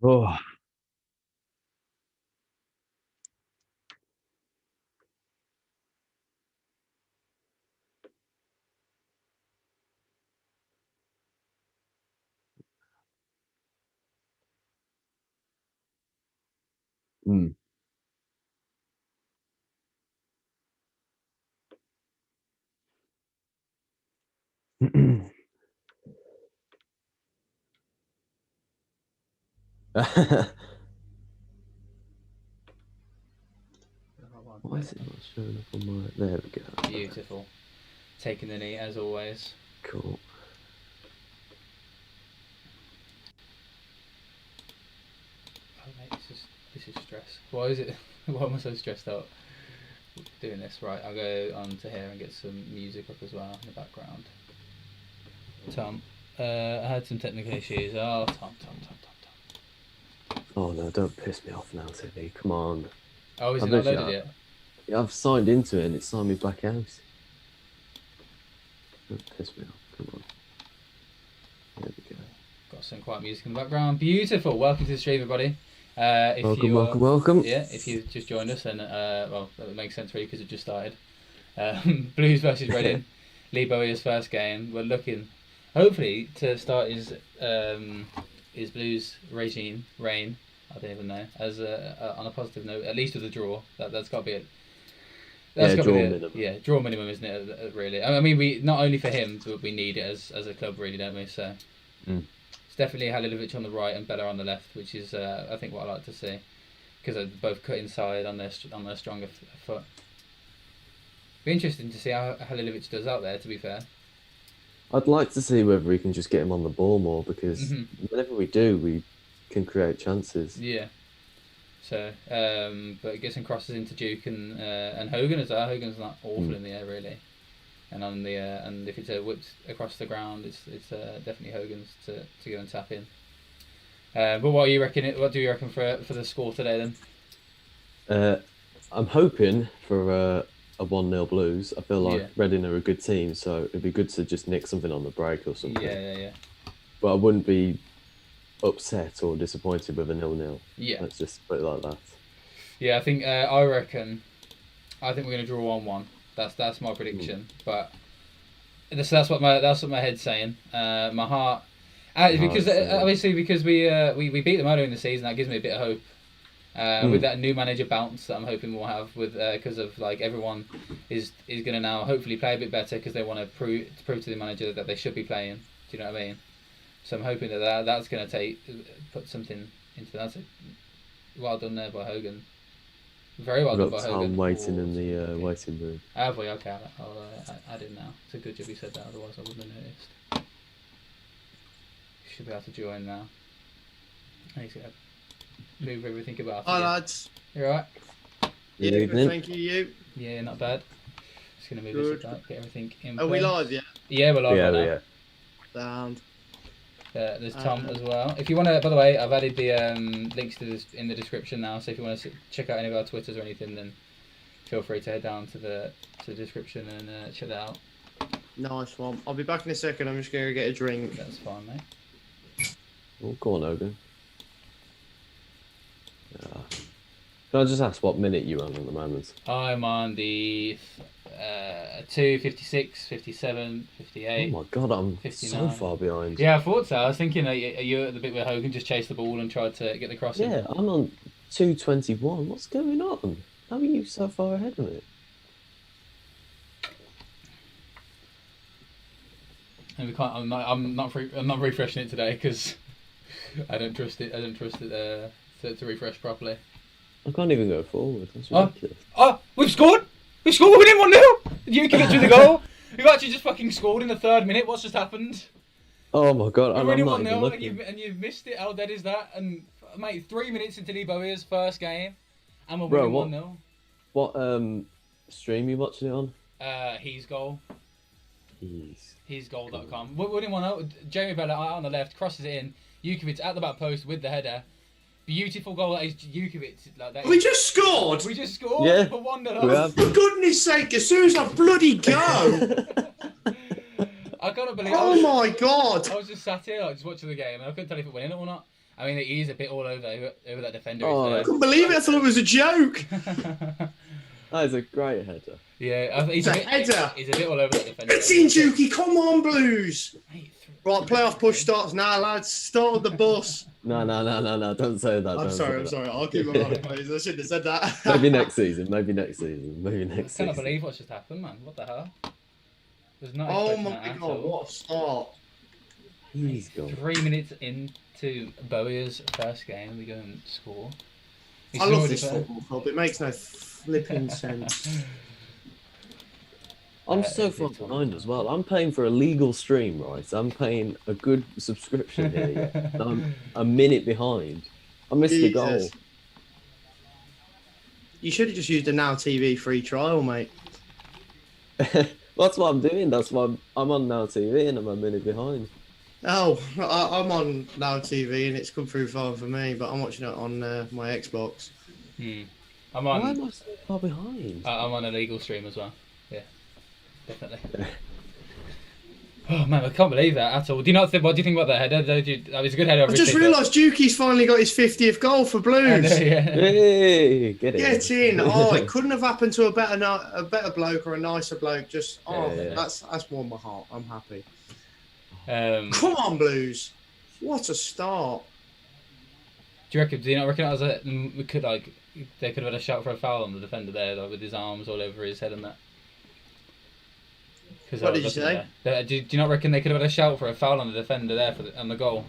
Oh, mm. Why is it not showing up on my? There we go. Beautiful. Taking the knee as always. Cool. Oh, mate, this is stress. Why is it? Why am I so stressed out doing this? Right, I'll go on to here and get some music up as well in the background. Tom, I had some technical issues. Oh, Tom. Oh no! Don't piss me off now, TV. Come on. Oh, is I it not bet loaded you. yet? Yeah, I've signed into it and it signed me back out. Don't piss me off. Come on. There we go. Got some quiet music in the background. Beautiful. Welcome to the stream, everybody. If Welcome, you, welcome. Yeah, if you've just joined us, and well, that makes sense really because it just started. Blues versus Reading, Lee Bowyer's first game. We're looking, hopefully, to start his Blues reign. I don't even know. As on a positive note, at least with a draw. That's got to be it. That's got to Draw be minimum. Yeah, draw minimum, isn't it? Really. I mean, we not only for him, but we need it as a club, really, don't we? So. It's definitely Halilovic on the right and Bella on the left, which is I think what I like to see, because they both cut inside on their stronger foot. Be interesting to see how Halilovic does out there. To be fair, I'd like to see whether we can just get him on the ball more because whenever we do, we can create chances. Yeah. So, but it gets some crosses into Duke and Hogan as well. Hogan's not awful in the air really, and on the and if it's whipped across the ground, it's definitely Hogan's to go and tap in. But what do you reckon for the score today then? I'm hoping for a 1-0 Blues. I feel like Reading are a good team, so it'd be good to just nick something on the break or something. Yeah. But I wouldn't be upset or disappointed with a 0-0. Yeah. Let's just put it like that. Yeah, I think I think we're going to draw 1-1. That's my prediction. But that's what my head's saying. My heart, because obviously because we beat them earlier in the season, that gives me a bit of hope. With that new manager bounce that I'm hoping we'll have, with because of like everyone is going to now hopefully play a bit better because they want to prove to the manager that they should be playing. Do you know what I mean? So I'm hoping that's going to put something into that. Well done there by Hogan. Very well done by Hogan. I'm waiting in the waiting room. Oh boy, okay, I'll add in now. It's a good job you said that, otherwise I wouldn't have noticed. Should be able to join now. He's going to move everything about. Hi lads. You alright? Yeah, good, thank you. You? Yeah, not bad. Just going to move this about, get everything in place. Are we live yet? Yeah, we're live right now. Yeah. Sound. There's Tom as well. If you want to, by the way, I've added the links to this in the description now. So if you want to check out any of our Twitters or anything, then feel free to head down to the description and check that out. Nice one. I'll be back in a second. I'm just going to get a drink. That's fine, mate. Oh, go on, Hogan. Can I just ask what minute you're on at the moment? I'm on the 2, 56, 57, 58. Oh my god, I'm 59. so far behind. Yeah, I thought so. I was thinking, are you at the bit where Hogan just chased the ball and tried to get the cross in? Yeah, I'm on 2:21. What's going on? How are you so far ahead of it? And we can't. I'm not refreshing it today because I don't trust it. To refresh properly. I can't even go forward. That's ridiculous. Oh, we've scored! We've scored! We didn't 1-0! You can get through the goal! We've actually just fucking scored in the 3rd minute. What's just happened? Oh my god, I'm already not 1-0 and you've missed it. How dead is that? And mate, 3 minutes into Lee Bowyer's first game, and we're winning 1-0. What stream you watching it on? He's goal. He's goal.com. We're winning 1-0. Jamie Bella out on the left crosses it in. Jukovic at the back post with the header. Beautiful goal. That is Jukovic. Like that. We just scored. We just scored. Yeah. For 1-0. For goodness sake! As soon as I bloody go. I can't believe. Oh my god! I was just sat here, like, just watching the game, and I couldn't tell if it went in or not. I mean, he's a bit all over that defender. I couldn't believe it. I thought it was a joke. That is a great header. Yeah, he's It's a header. He's a bit all over that defender. It's in, Juki. Come on, Blues. Mate, Right, playoff push starts now, lads. Start the bus. No. Don't say that. I'm sorry. I'll keep my mouth closed. I shouldn't have said that. Maybe next season. I cannot believe what's just happened, man. What the hell? Was not Oh expecting my that at god, all. what a start. He's gone. 3 minutes into Bowyer's first game, we go and score. He's I love already this there. football club. It makes no flipping sense. I'm so far behind as well. I'm paying for a legal stream, right? I'm paying a good subscription here. And I'm a minute behind. I missed the goal. Jesus. You should have just used a Now TV free trial, mate. That's what I'm doing. That's why I'm on Now TV and I'm a minute behind. Oh, I'm on Now TV and it's come through fine for me, but I'm watching it on my Xbox. I'm Why on. am I so far behind? I'm on a legal stream as well. Yeah, definitely. Oh man, I can't believe that at all. Do you not think? What do you think about that header? That was a good header. I just realised Juki's finally got his 50th goal for Blues. Yeah. Hey, get in. Get in! Oh, it couldn't have happened to a better bloke or a nicer bloke. Just Yeah. that's warmed my heart. I'm happy. Do Come on, Blues! What a start! you reckon? Do you not reckon that was we could they could have had a shout for a foul on the defender there, like with his arms all over his head and that. What did you say? Do you not reckon they could have had a shout for a foul on the defender there on the goal?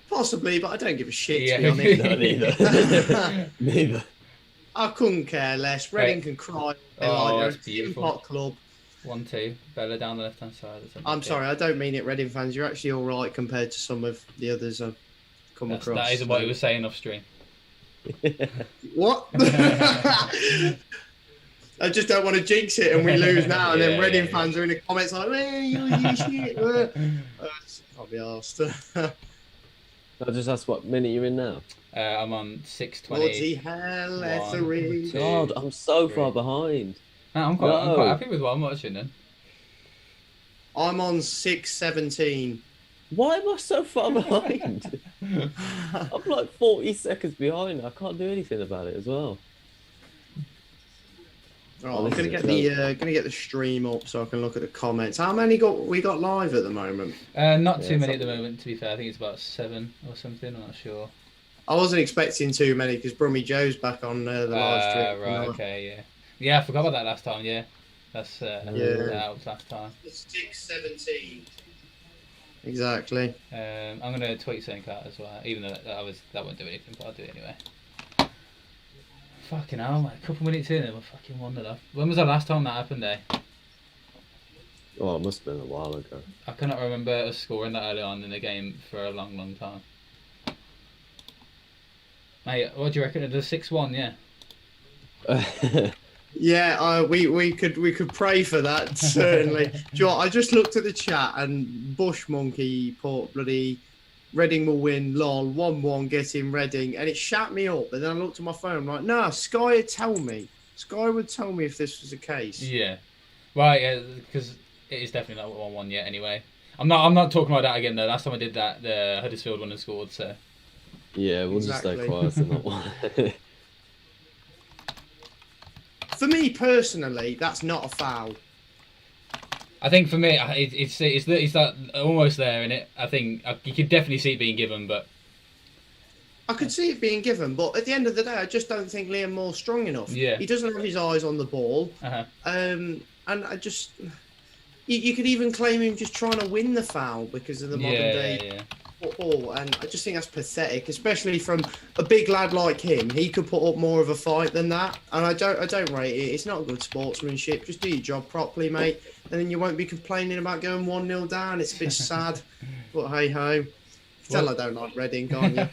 Possibly, but I don't give a shit, Yeah. to be honest. No, neither. Neither. I couldn't care less. Reading can cry. Oh, They're that's a beautiful. hot club. 1-2. Bella down the left hand side. I'm sorry, I don't mean it, Reading fans. You're actually all right compared to some of the others I've come across. That isn't what he was saying off stream. What? I just don't want to jinx it and we lose now, and then Yeah, Reading yeah. fans are in the comments like, "Hey, you shit." I'll be asked. I just asked what minute you're in now. I'm on 6:20. Bloody hell, Etheridge. two. God, I'm so three. far behind. I'm quite happy with what I'm watching then. I'm on 6:17. Why am I so far behind? I'm like 40 seconds behind. I can't do anything about it as well. Oh, I'm gonna get the stream up so I can look at the comments. How many we got live at the moment? Not Yeah, too many at the something. moment, to be fair. I think it's about 7 or something. I'm not sure. I wasn't expecting too many because Brummy Joe's back on the live stream. Right, okay, yeah. Yeah, I forgot about that last time, yeah. That's that was last time. 6:17. Exactly. I'm gonna tweet something out as well, even though that won't do anything, but I'll do it anyway. Fucking hell, mate. A couple minutes in and we're fucking 1-0 up. When was the last time that happened, eh? Oh, it must have been a while ago. I cannot remember us scoring that early on in the game for a long, long time. Mate, what do you reckon? It was 6-1, yeah. Yeah, we could pray for that certainly. Do you know what, I just looked at the chat and Bush Monkey put bloody Reading will win, lol, 1-1 getting Reading, and it shut me up. And then I looked at my phone, I'm like, nah, Sky would tell me. Sky would tell me if this was the case. Yeah. Right, yeah, because it is definitely not 1-1 yet anyway. I'm not talking about that again though. Last time I did that, the Huddersfield one and scored, so. Yeah, we'll Exactly. just stay quiet on that one. For me personally, that's not a foul. I think for me, it's that almost there, innit? I think you could definitely see it being given, but I could see it being given, but at the end of the day, I just don't think Liam Moore's strong enough. Yeah. He doesn't have his eyes on the ball. And I just... You could even claim him just trying to win the foul because of the modern day football, and I just think that's pathetic, especially from a big lad like him. He could put up more of a fight than that, and I don't rate it. It's not good sportsmanship. Just do your job properly, mate, and then you won't be complaining about going 1-0 down. It's a bit sad, but hey ho. Tell I don't like Reading, can't you?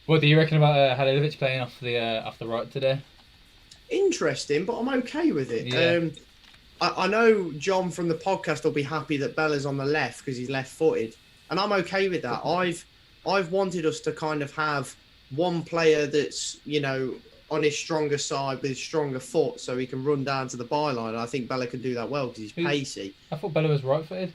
what do you reckon about Halilovic playing off the right today? Interesting, but I'm okay with it. Yeah. I know John from the podcast will be happy that Bella's on the left because he's left-footed, and I'm okay with that. I've wanted us to kind of have one player that's, you know, on his stronger side with his stronger foot, so he can run down to the byline. And I think Bella can do that well because he's pacey. I thought Bella was right-footed.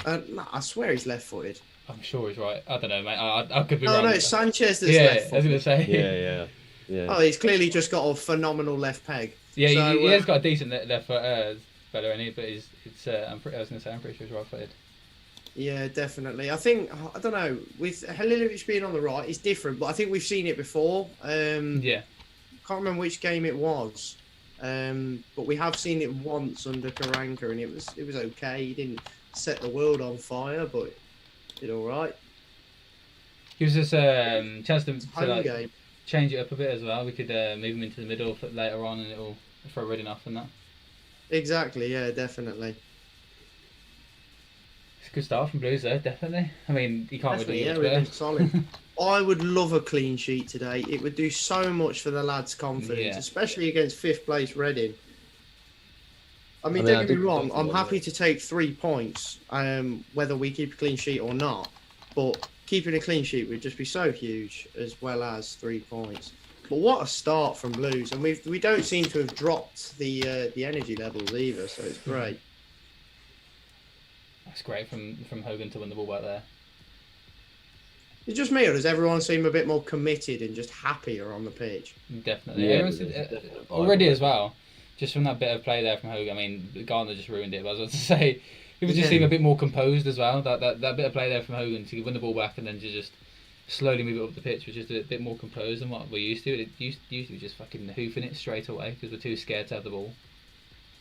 No, I swear he's left-footed. I'm sure he's right. I don't know, mate. I could be wrong. No, it's Sanchez that's left. I was going to say. Yeah. Oh, he's clearly just got a phenomenal left peg. Yeah, so, he has got a decent left foot, better in it, but I was going to say, I'm pretty sure he's right-footed. Yeah, definitely. I think, I don't know, with Halilovic being on the right, it's different, but I think we've seen it before. Yeah. Can't remember which game it was, but we have seen it once under Karanka, and it was okay. He didn't set the world on fire, but did all right. Gives us a chance to game. Change it up a bit as well. We could move him into the middle for later on, and it'll throw Reading off and that. Exactly. Yeah, definitely. It's a good start from Blues there, definitely. I mean, you can't really do really solid. I would love a clean sheet today. It would do so much for the lads' confidence, especially against 5th place Reading. I mean, don't get me wrong, I'm happy to take 3 points, whether we keep a clean sheet or not. But keeping a clean sheet would just be so huge, as well as 3 points. But what a start from Blues, and we don't seem to have dropped the energy levels either, so it's great. That's great from Hogan to win the ball back there. It's just me, or does everyone seem a bit more committed and just happier on the pitch? Definitely. Yeah, already as well. Just from that bit of play there from Hogan. I mean, Garner just ruined it, but I was about to say, people just seem a bit more composed as well. That bit of play there from Hogan to win the ball back and then to just slowly move it up the pitch was just a bit more composed than what we're used to. It used to be just fucking hoofing it straight away because we're too scared to have the ball.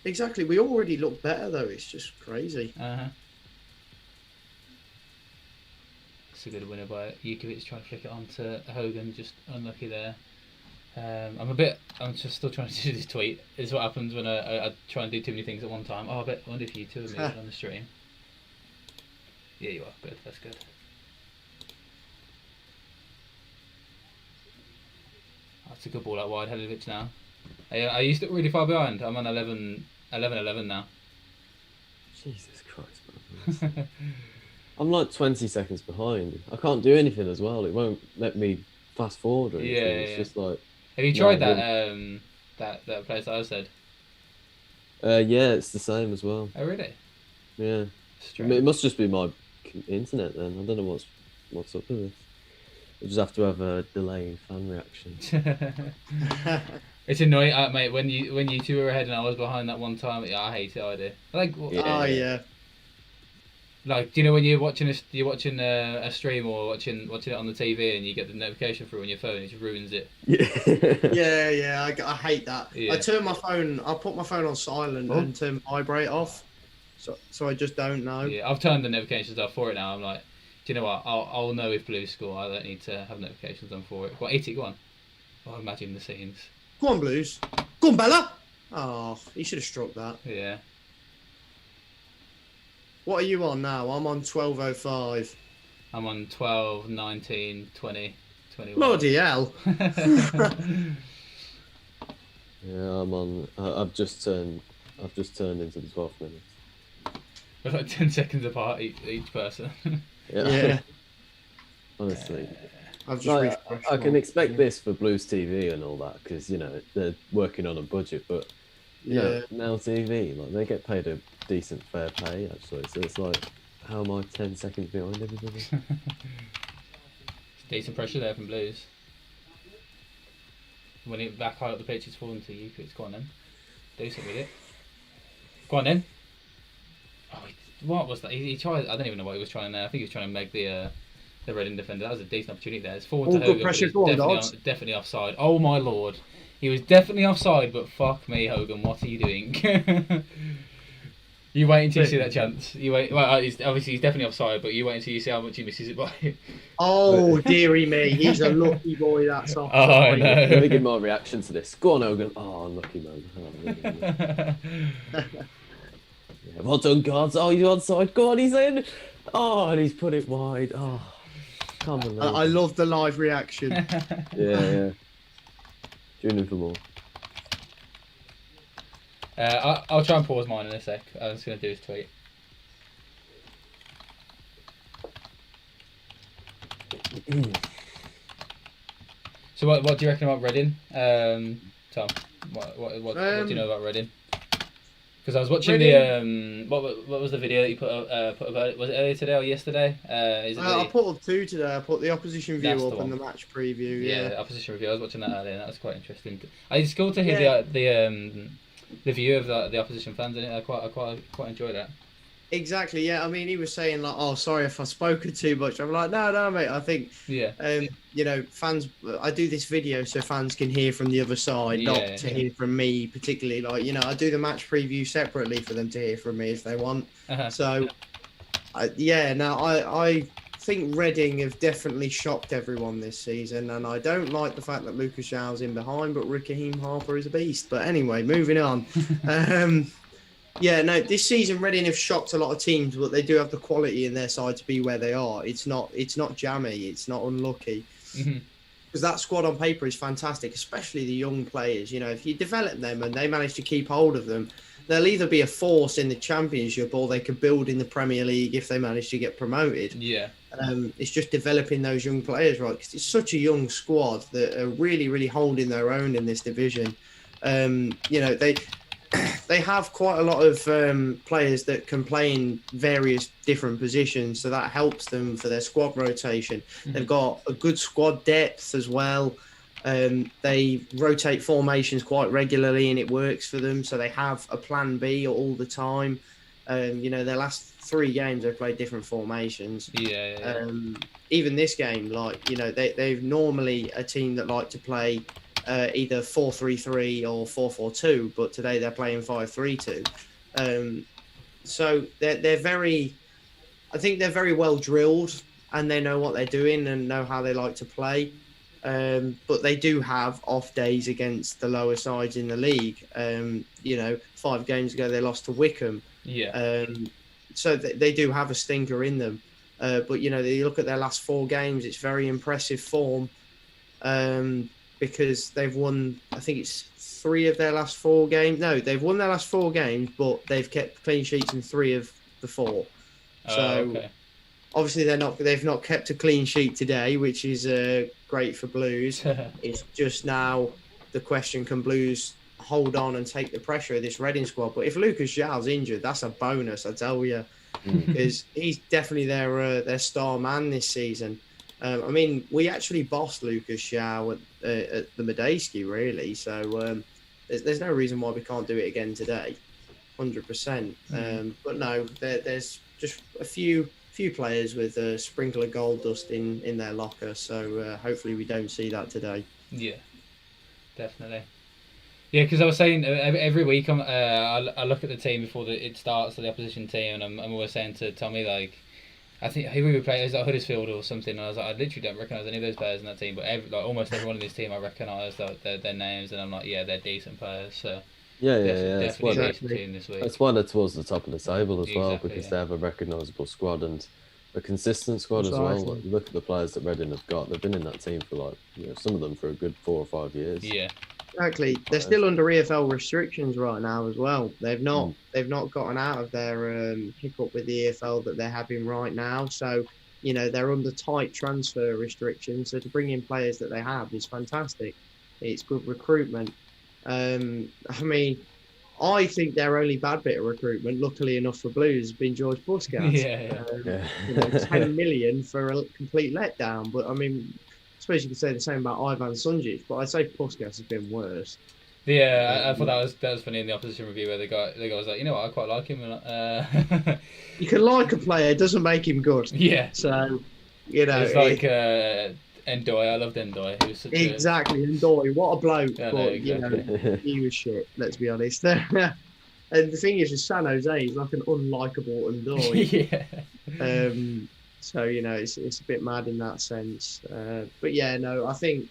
Exactly. We already look better though. It's just crazy. It's a good winner by Jukovic trying to flick it on to Hogan. Just unlucky there. I'm just still trying to do this tweet. Is what happens when I try and do too many things at one time. I wonder if you two are moving on the stream. Yeah, you are. Good. That's good. That's a good ball out wide. Halilovic now. I used to really far behind. I'm on 11 now. Jesus Christ, man. I'm like 20 seconds behind. I can't do anything as well. It won't let me fast forward or anything. It's just like... Have you tried that place that I said? Yeah, it's the same as well. Oh, really? Yeah. It must just be my internet then. I don't know what's up with this. We just have to have a delay in fan reaction. It's annoying, mate. When you two were ahead and I was behind that one time, I hate it. I do. Yeah. Like, do you know when you're watching a stream or watching it on the TV and you get the notification through on your phone, it just ruins it. Yeah. I hate that. Yeah. I put my phone on silent and turn vibrate off, so I just don't know. Yeah, I've turned the notifications off for it now. I'm like, do you know what? I'll know if Blues score. I don't need to have notifications on for it. Well, 80, go on. Oh, imagine the scenes. Go on, Blues. Go on, Bella. Oh, he should have struck that. Yeah. What are you on now? I'm on 12:05. I'm on 12, 19, 20, 21. Bloody hell. Yeah, I'm on. I've just turned into the 12th minute. We're like 10 seconds apart each person. Yeah. Honestly. I've just I can expect this for Blues TV and all that because they're working on a budget, but now TV, like they get paid a decent fair pay actually, so it's like, how am I 10 seconds behind everybody? Decent pressure there from Blues. When it back high up the pitch, it's falling to you. Go on then. Do something with it. Go on then. Oh, what was that? He tried. I don't even know what he was trying there. I think he was trying to make the Reading defender. That was a decent opportunity there. It's forward to Hogan. Pressure, definitely offside. Oh my lord. He was definitely offside, but fuck me, Hogan. What are you doing? You wait until you see that chance. You wait. Well, obviously he's definitely offside, but you wait until you see how much he misses it by. Oh, deary me. He's a lucky boy, that's off. Oh, I know. Let me give my reaction to this. Go on, Hogan. Oh, unlucky man. Yeah, well done, guards. Oh, he's onside. Go on, he's in. Oh, and he's put it wide. Oh, can't believe I love the live reaction. Yeah. Tune in for more. I'll try and pause mine in a sec. I'm just going to do his tweet. So what do you reckon about Reading, Tom? What do you know about Reading? Because I was watching the what was the video that you put about it? Was it earlier today or yesterday? I put up 2 today. I put the opposition view up and the match preview. Yeah, the opposition review. I was watching that earlier, and that was quite interesting. It's cool to hear the view of the opposition fans in it. I quite enjoy that. Exactly, yeah. I mean, he was saying like, "Oh, sorry if I've spoken too much." I'm like, "No, mate. I think, you know, fans. I do this video so fans can hear from the other side, not to hear from me particularly. Like, you know, I do the match preview separately for them to hear from me if they want. So, I think Reading have definitely shocked everyone this season, and I don't like the fact that Lucas João's in behind, but Raheem Harper is a beast. But anyway, moving on. Yeah, no, this season Reading have shocked a lot of teams, but they do have the quality in their side to be where they are. It's not jammy, it's not unlucky. Because that squad on paper is fantastic, especially the young players. You know, if you develop them and they manage to keep hold of them, they'll either be a force in the Championship or they could build in the Premier League if they manage to get promoted. Yeah. It's just developing those young players, right? Because it's such a young squad that are really, really holding their own in this division. You know, they have quite a lot of players that can play in various different positions, so that helps them for their squad rotation. They've got a good squad depth as well. They rotate formations quite regularly, and it works for them. So they have a plan B all the time. You know, their last 3 games they've played different formations. Even this game, like, you know, they've normally a team that like to play either 4-3-3 or 4-4-2, but today they're playing 5-3-2. So they're very, I think they're very well drilled, and they know what they're doing and know how they like to play. But they do have off days against the lower sides in the league. You know, 5 games ago they lost to Wickham. So they do have a stinker in them. But you know, you look at their last 4 games, it's very impressive form. Because they've won, I think it's 3 of their last 4 games. No, they've won their last 4 games, but they've kept clean sheets in 3 of the 4. So obviously they've not kept a clean sheet today, which is great for Blues. It's just now the question: can Blues hold on and take the pressure of this Reading squad? But if Lucas João's injured, that's a bonus, I tell you, because he's definitely their star man this season. I mean, we actually bossed Lucas João at the Medeski, really. So there's no reason why we can't do it again today, 100%. But no, there's just a few players with a sprinkle of gold dust in their locker. So hopefully we don't see that today. Yeah, definitely. Yeah, because I was saying every week I look at the team before it starts, the opposition team, and I'm always saying to Tommy, like, I think who we would play is like Huddersfield or something. And I was like, I literally don't recognise any of those players in that team, but almost everyone in this team I recognise their names, and I'm like, yeah, they're decent players. So definitely a decent team this week. That's why they're towards the top of the table as well, because they have a recognisable squad and a consistent squad as well. Like, look at the players that Reading have got; they've been in that team for, like, you know, some of them for a good 4 or 5 years. Yeah. Exactly. They're still under EFL restrictions right now as well. They've not gotten out of their hiccup with the EFL that they're having right now. So, you know, they're under tight transfer restrictions. So to bring in players that they have is fantastic. It's good recruitment. I mean, I think their only bad bit of recruitment, luckily enough for Blues, has been George Puskas. You know, 10 million for a complete letdown. But I mean, I suppose you could say the same about Ivan Sunjic, but I'd say Puskas has been worse. Yeah, I thought that was funny in the opposition review where the guy was like, you know what, I quite like him. You can like a player, it doesn't make him good. Yeah. So, you know, it's like Ndoye. I loved Ndoye. He was such Ndoye, what a bloke! Yeah, but you know, he was shit. Let's be honest. And the thing is, with San Jose, he's like an unlikable Ndoye. Yeah. So, you know, it's a bit mad in that sense. But yeah, no, I think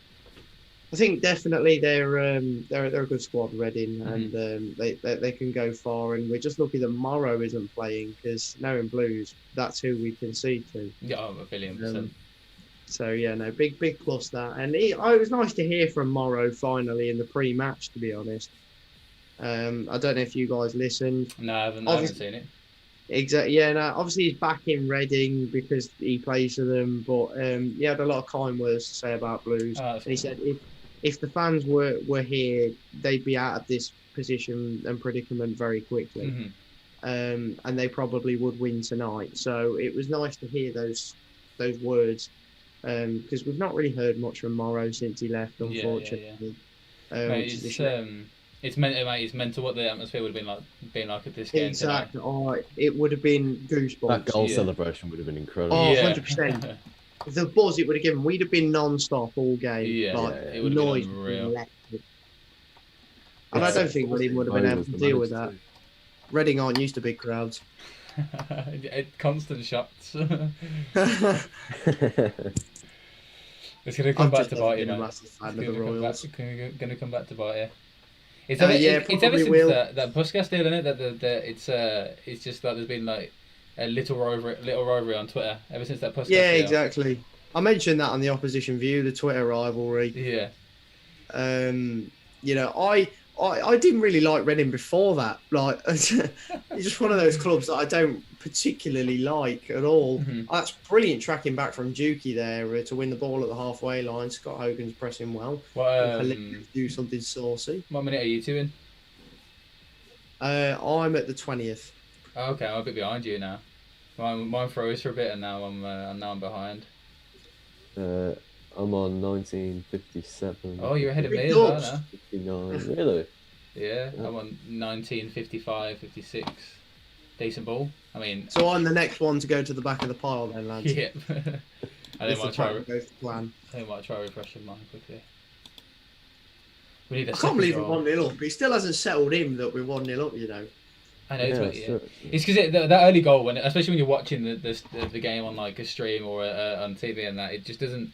definitely they're a good squad, Reading, and they can go far. And we're just lucky that Morrow isn't playing, because knowing Blues, that's who we concede to. Yeah, 1,000,000%. So yeah, no, big plus that. And it was nice to hear from Morrow finally in the pre-match, to be honest. I don't know if you guys listened. No, I haven't seen it. Exactly. Yeah. No. Obviously, he's back in Reading because he plays for them. But he had a lot of kind words to say about Blues. And he said if the fans were here, they'd be out of this position and predicament very quickly. And they probably would win tonight. So it was nice to hear those words, because we've not really heard much from Morrow since he left, unfortunately. It's mental what the atmosphere would have been like at this game. Exactly. Oh, it would have been goosebumps. That goal celebration would have been incredible. Oh, 100%. The buzz it would have given, we'd have been non-stop all game. It would have been unreal. And I don't think Reading would have been able to deal with that. Reading aren't used to big crowds. Constant shots. It's going to come back to bite you, man. It's going to come back to bite you. It's ever since that Puskas deal, isn't it? That it's just like there's been like a little rivalry on Twitter ever since that Puskas deal. Yeah, exactly. I mentioned that on the Opposition View, the Twitter rivalry. Yeah. I didn't really like Reading before that. Like, it's just one of those clubs that I don't particularly like at all. That's brilliant tracking back from Dukey there to win the ball at the halfway line. Scott Hogan's pressing well. Do something saucy. What minute are you two in? I'm at the 20th. Oh, okay, I'm a bit behind you now. Mine froze for a bit, and now I'm behind. I'm on 1957. Oh, you're ahead of me as well now. 59. Really? Yeah, I'm on 1955, 56. Decent ball. I mean. So I'm the next one to go to the back of the pile then, lads. Yep. I think I might try refreshing mine quickly. We need a I can't believe we're 1-0 up. He still hasn't settled in that we're 1-0 up, you know. I know, it's because that early goal, especially when you're watching the game on like a stream or on TV and that, it just doesn't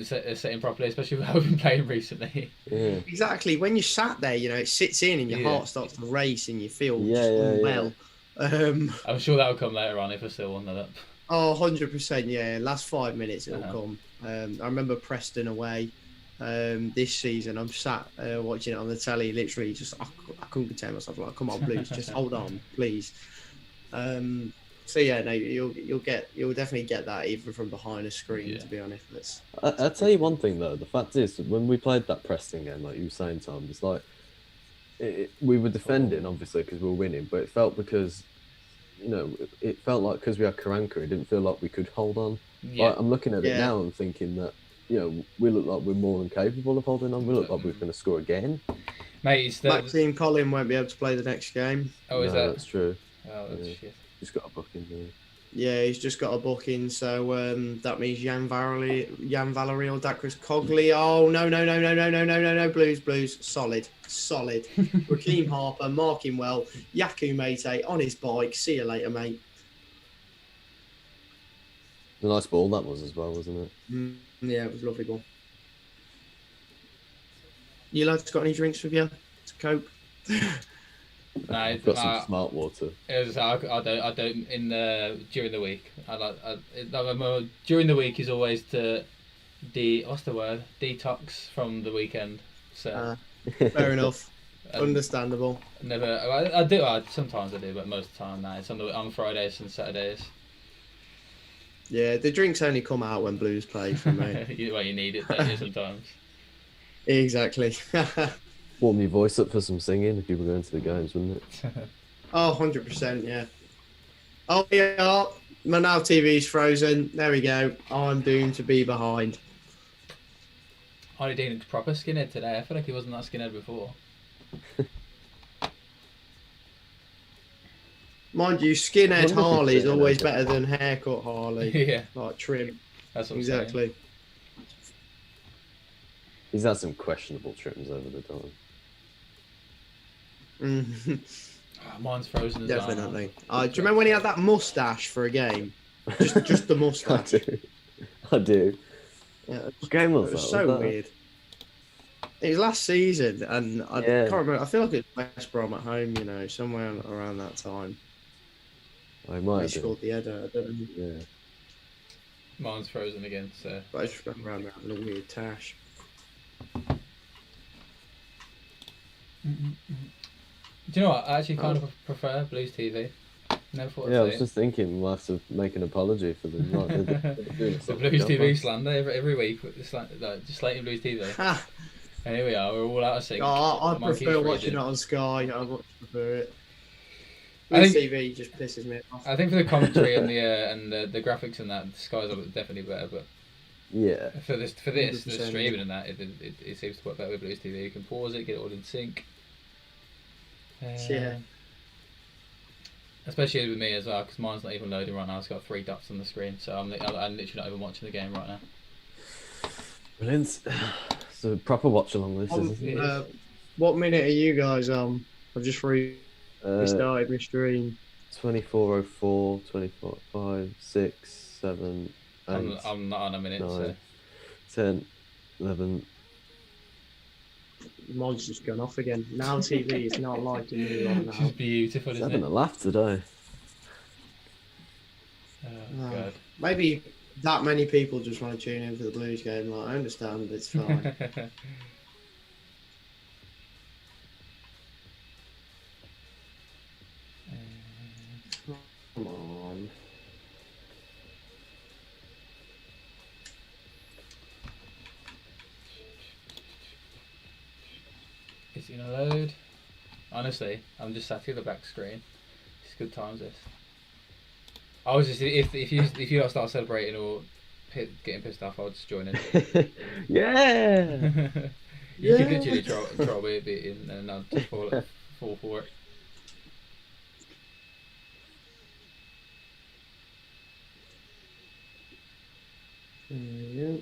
set in properly, especially with how we've been playing recently. Yeah. Exactly. When you sat there, it sits in and your heart starts to race and you feel unwell. I'm sure that'll come later on if we're still 1-0 up. Oh, 100%, yeah. Last 5 minutes it'll come. I remember Preston away this season. I'm sat watching it on the telly, literally just I couldn't contain myself. Like, come on, Blues, just hold on, please. So yeah, no, you'll definitely get that even from behind a screen. To be honest, I'll tell you one thing though. The fact is, when we played that Preston game, like you were saying, Tom, it's like we were defending obviously because we were winning, but it felt because it felt like because we had Karanka, it didn't feel like we could hold on. Yeah. Like, I'm looking at it now and thinking that we look like we're more than capable of holding on. We look like we're going to score again. Mate, Maxime Collin won't be able to play the next game. Oh, is that? That's true. Oh, that's shit. He's got a booking there. Yeah, he's just got a booking, so that means Jan Valery or Dakris Cogley. Oh, no, Blues. Solid. Raheem Harper, marking well. Yaku Mate on his bike. See you later, mate. A nice ball that was as well, wasn't it? Yeah, it was a lovely ball. You lads got any drinks with you to cope? No, I've got some smart water. I don't during the week. During the week is always to detox from the weekend. So fair enough. Understandable. Never. I do. Sometimes I do, but most of the time, it's on Fridays and Saturdays. Yeah, the drinks only come out when Blues play for me. You need it, don't you, sometimes. Exactly. Warm your voice up for some singing if you were going to the games, wouldn't it? Oh, 100%, yeah. Oh, yeah. My Now TV's frozen. There we go. I'm doomed to be behind. Harley Dean looks proper skinhead today. I feel like he wasn't that skinhead before. Mind you, skinhead Harley is always better than haircut Harley. Yeah. Like trim. That's what exactly. I'm saying. He's had some questionable trims over the time. Mine's frozen as well. Definitely. Do you remember when he had that mustache for a game? Just the mustache. I do. Yeah, what game was it was that? so weird. It was last season, and I can't remember. I feel like it was West Brom at home, somewhere around that time. I might have scored the header. I don't know. Yeah. Mine's frozen again, so. But I just ran around there having a weird tash. Do you know what? I actually kind of prefer Blues TV. Never thought I'd I was just thinking we'll have to make an apology for them. The Blues TV slander every week. Just slating Blues TV. And here we are. We're all out of sync. I prefer watching it on Sky. I much prefer it. TV just pisses me off. I think for the commentary and the graphics and that, Sky's definitely better. But yeah, for this the streaming and that, it seems to work better with Blues TV. You can pause it, get it all in sync. Yeah. Especially with me as well, because mine's not even loading right now. It's got 3 dots on the screen, so I'm literally not even watching the game right now. Brilliant. It's a proper watch along this, isn't it? What minute are you guys on? I've just restarted my stream. 24:04, 24, 5, 6, 7, 8. I'm not on a minute. 9, 10, 11. Mine's just gone off again. Now TV is not liking me right now. It's beautiful, isn't it? Having a laugh today. Oh, God. Maybe that many people just want to tune in for the Blues game. Like, I understand, it's fine. Come on. Is it gonna load? Honestly, I'm just sat here the back screen. It's good times this. I was just if you don't start celebrating or getting pissed off, I'll just join in. Yeah. You can literally troll me a bit in and I'll just fall for it. Yeah.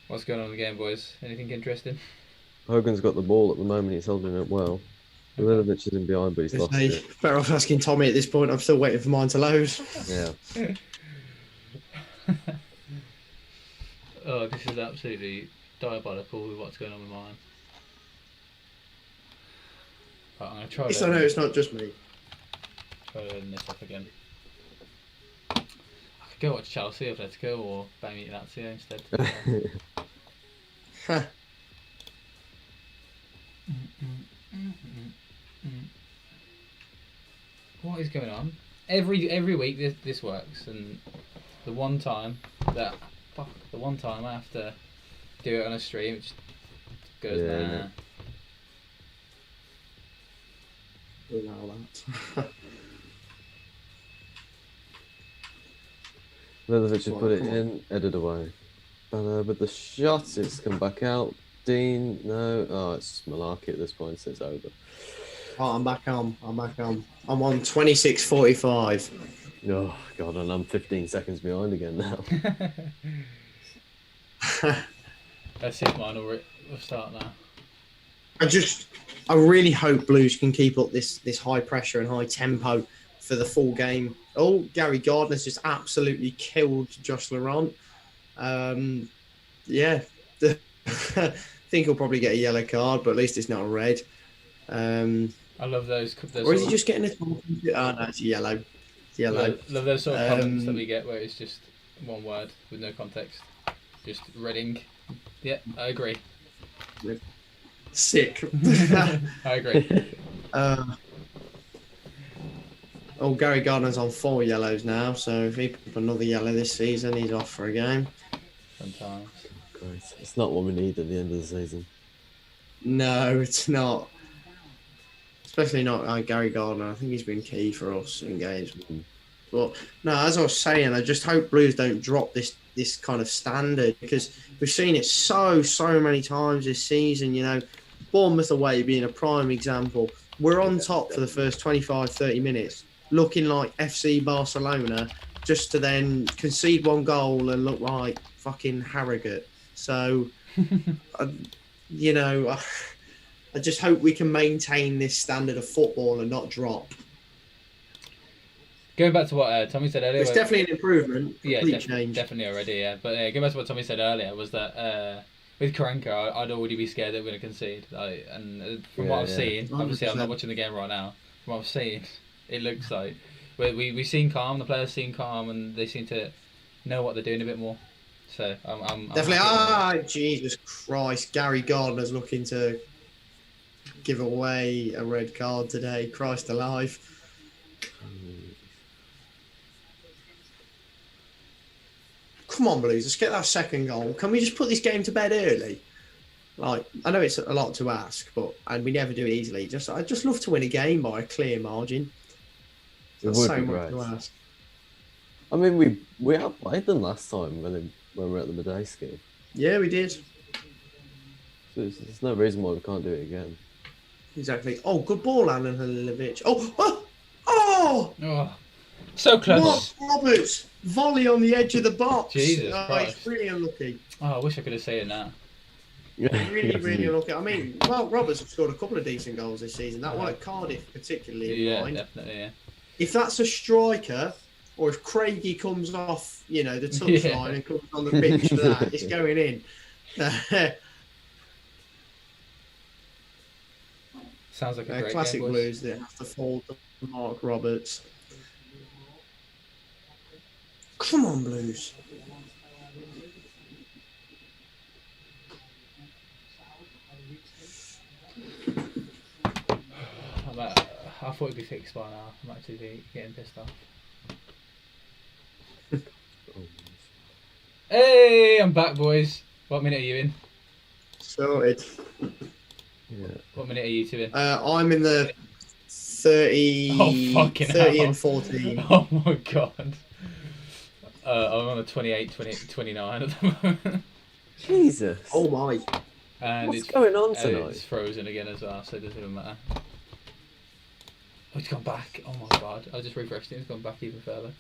What's going on in the game, boys? Anything interesting? Hogan's got the ball at the moment. He's holding it well. Milovic is in behind, but he's lost it. Better off asking Tommy at this point. I'm still waiting for mine to load. Yeah. Oh, this is absolutely diabolical with what's going on with mine. Right, I'm going to try I know it's not just me. Try to open this up again. I could go watch Chelsea or Atletico or Birmingham City instead. What is going on? Every week this works, and the one time I have to do it on a stream, it just goes nah. Milovic has put it in, headed away. But the shot, it's come back out. Dean, no. Oh, it's malarkey at this point, so it's over. Oh, I'm back on. I'm on 26:45. Oh, God, and I'm 15 seconds behind again now. That's it, mine. We'll start now. I really hope Blues can keep up this high pressure and high tempo for the full game. Oh, Gary Gardner's just absolutely killed Josh Laurent. Yeah. I think he'll probably get a yellow card, but at least it's not a red. I love those. Or is he just getting a... Oh, no, it's yellow. It's yellow. Love those sort of comments that we get where it's just one word with no context. Just Reading. Yeah, I agree. Sick. I agree. Gary Gardner's on 4 yellows now, so if he picks up another yellow this season, he's off for a game. Sometimes. Great. It's not what we need at the end of the season. No, it's not. Especially not Gary Gardner. I think he's been key for us in games. But no, as I was saying, I just hope Blues don't drop this kind of standard, because we've seen it so many times this season. You know, Bournemouth away being a prime example. We're on top for the first 25-30 minutes, looking like FC Barcelona, just to then concede 1 goal and look like fucking Harrogate. So, I just hope we can maintain this standard of football and not drop. Going back to what Tommy said earlier, it's definitely an improvement. Yeah, definitely already. Yeah, but going back to what Tommy said earlier was that with Karanka, I'd already be scared that we're going to concede. And from what I've seen, obviously 100%. I'm not watching the game right now. From what I've seen, it looks like we seem calm. The players seem calm, and they seem to know what they're doing a bit more. So I'm definitely. Jesus Christ, Gary Gardner's looking to give away a red card today. Christ alive. Come on, Blues. Let's get that second goal. Can we just put this game to bed early? Like, I know it's a lot to ask, and we never do it easily. I'd just love to win a game by a clear margin. That's so much to ask. I mean, we outplayed them last time when we were at the Medeski. Yeah, we did. So there's no reason why we can't do it again. Exactly. Oh, good ball, Alan Halilovic. Oh! So close. What, Roberts? Volley on the edge of the box. Jesus Christ. It's really unlucky. Oh, I wish I could have said that. Really unlucky. I mean, well, Roberts have scored a couple of decent goals this season. That one at Cardiff, particularly. Yeah, definitely, yeah. If that's a striker, or if Craigie comes off, the touchline and comes on the pitch for that, it's going in. Sounds like a great classic game, Blues that have to fall to Mark Roberts. Come on, Blues. I thought it'd be fixed by now. I'm actually getting pissed off. Hey, I'm back, boys. What minute are you in? Sorted. Yeah. What minute are you two in? I'm in the 30, 30 and 14. Oh my god. I'm on the 28, 29 at the moment. Jesus. Oh my. And what's going on tonight? It's frozen again as well, so it doesn't even matter. Oh, it's gone back. Oh my god. I just refreshed it. It's gone back even further.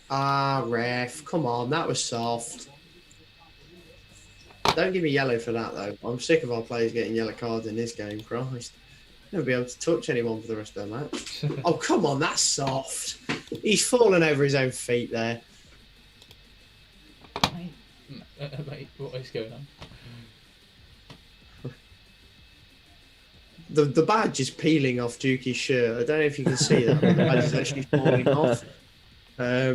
Ref. Come on. That was soft. Don't give me yellow for that, though. I'm sick of our players getting yellow cards in this game, Christ. Never be able to touch anyone for the rest of the match. Oh, come on. That's soft. He's fallen over his own feet there. Mate, what is going on? The badge is peeling off Dukey's shirt. I don't know if you can see that. The badge is actually falling off. I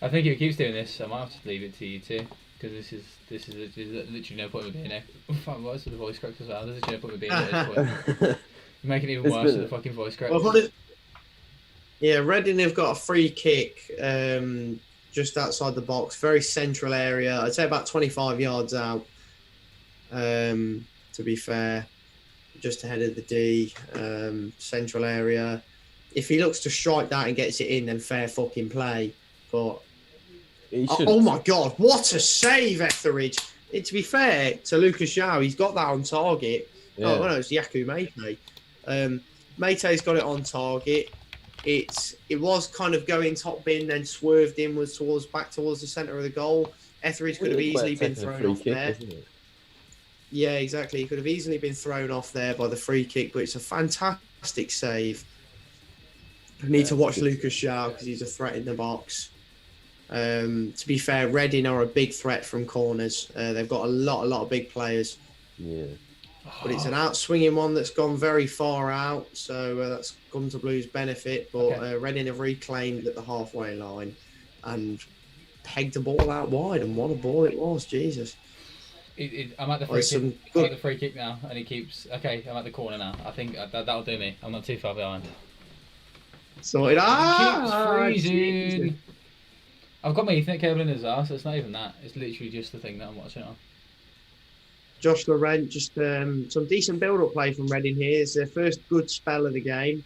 think if it keeps doing this, I might have to leave it to you too, because this is literally no point with being here. What's with the voice cracks as well? There's literally no point with being here at this point. You're making it even worse with the fucking voice cracks. Yeah, Reading have got a free kick just outside the box, very central area. I'd say about 25 yards out, to be fair, just ahead of the D, central area. If he looks to strike that and gets it in, then fair fucking play. But oh my god, what a save, Etheridge! To be fair to Lucas Yao, he's got that on target. Yeah. Oh no, it's Yaku Mate. Mate's got it on target. It was kind of going top bin, then swerved inwards back towards the centre of the goal. Etheridge could have easily been thrown off there. Yeah, exactly. He could have easily been thrown off there by the free kick, but it's a fantastic save. I need to watch Lucas Shaw because he's a threat in the box. To be fair, Reading are a big threat from corners. They've got a lot of big players. Yeah. But it's an outswinging one that's gone very far out, so that's gone to Blues' benefit. But Reading have reclaimed at the halfway line and pegged the ball out wide, and what a ball it was, Jesus. I'm at the free kick. I'm at the free kick now, and he keeps... Okay, I'm at the corner now. I think that'll do me. I'm not too far behind. Sorted. Keeps freezing. I've got my Ethernet cable in as well, so it's not even that. It's literally just the thing that I'm watching on. Josh Laurent, just some decent build-up play from Reading here. It's their first good spell of the game.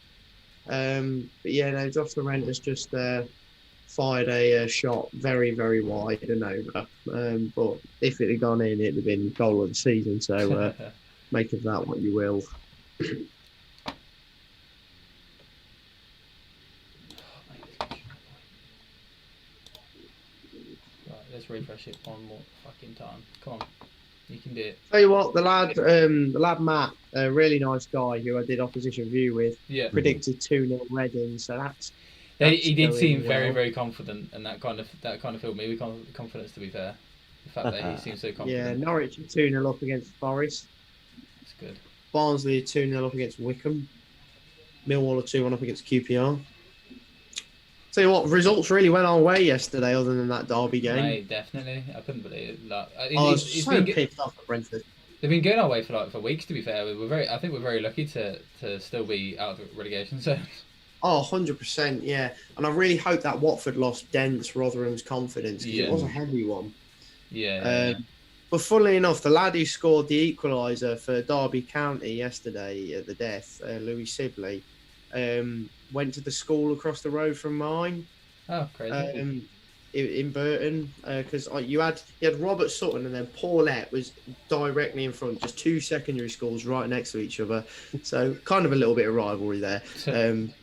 But yeah, no, Josh Laurent has just fired a shot very, very wide and over. But if it had gone in, it'd have been goal of the season. So make of that what you will. Right, let's refresh it one more fucking time. Come on. You can do it. Tell you what, the lad Matt, a really nice guy who I did opposition view with, predicted 2-0 Reading. So that's he did seem very, very confident, and that kind of filled me with confidence. To be fair, the fact that he seems so confident. Yeah, Norwich 2-0 up against Forest. That's good. Barnsley 2-0 up against Wickham. Millwall 2-1 up against QPR. Tell you what, results really went our way yesterday, other than that Derby game. Mate, definitely. I couldn't believe it. Like, I was so pissed off at Brentford. They've been going our way for weeks. To be fair, I think we're very lucky to still be out of relegation zones. Oh, 100%, yeah. And I really hope that Watford loss dents Rotherham's confidence, because it was a heavy one. Yeah. But funnily enough, the lad who scored the equaliser for Derby County yesterday at the death, Louis Sibley, went to the school across the road from mine. Oh, crazy. In Burton, because you had Robert Sutton, and then Paulette was directly in front, just two secondary schools right next to each other, so kind of a little bit of rivalry there.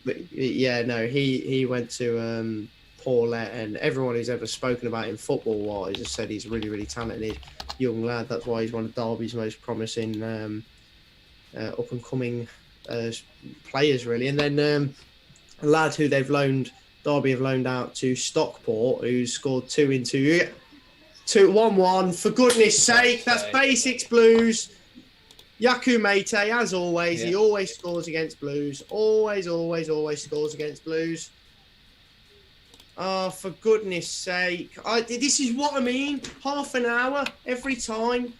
But yeah, no, he went to Paulette, and everyone who's ever spoken about him football wise has said he's a really, really talented young lad. That's why he's one of Derby's most promising up and coming players, really. And then a lad who Derby have loaned out to Stockport, who scored 2-1-1. For goodness sake, that's basics Blues. Yaku Mate, as always, he always scores against Blues. Always scores against Blues. Oh, for goodness sake. This is what I mean. Half an hour every time,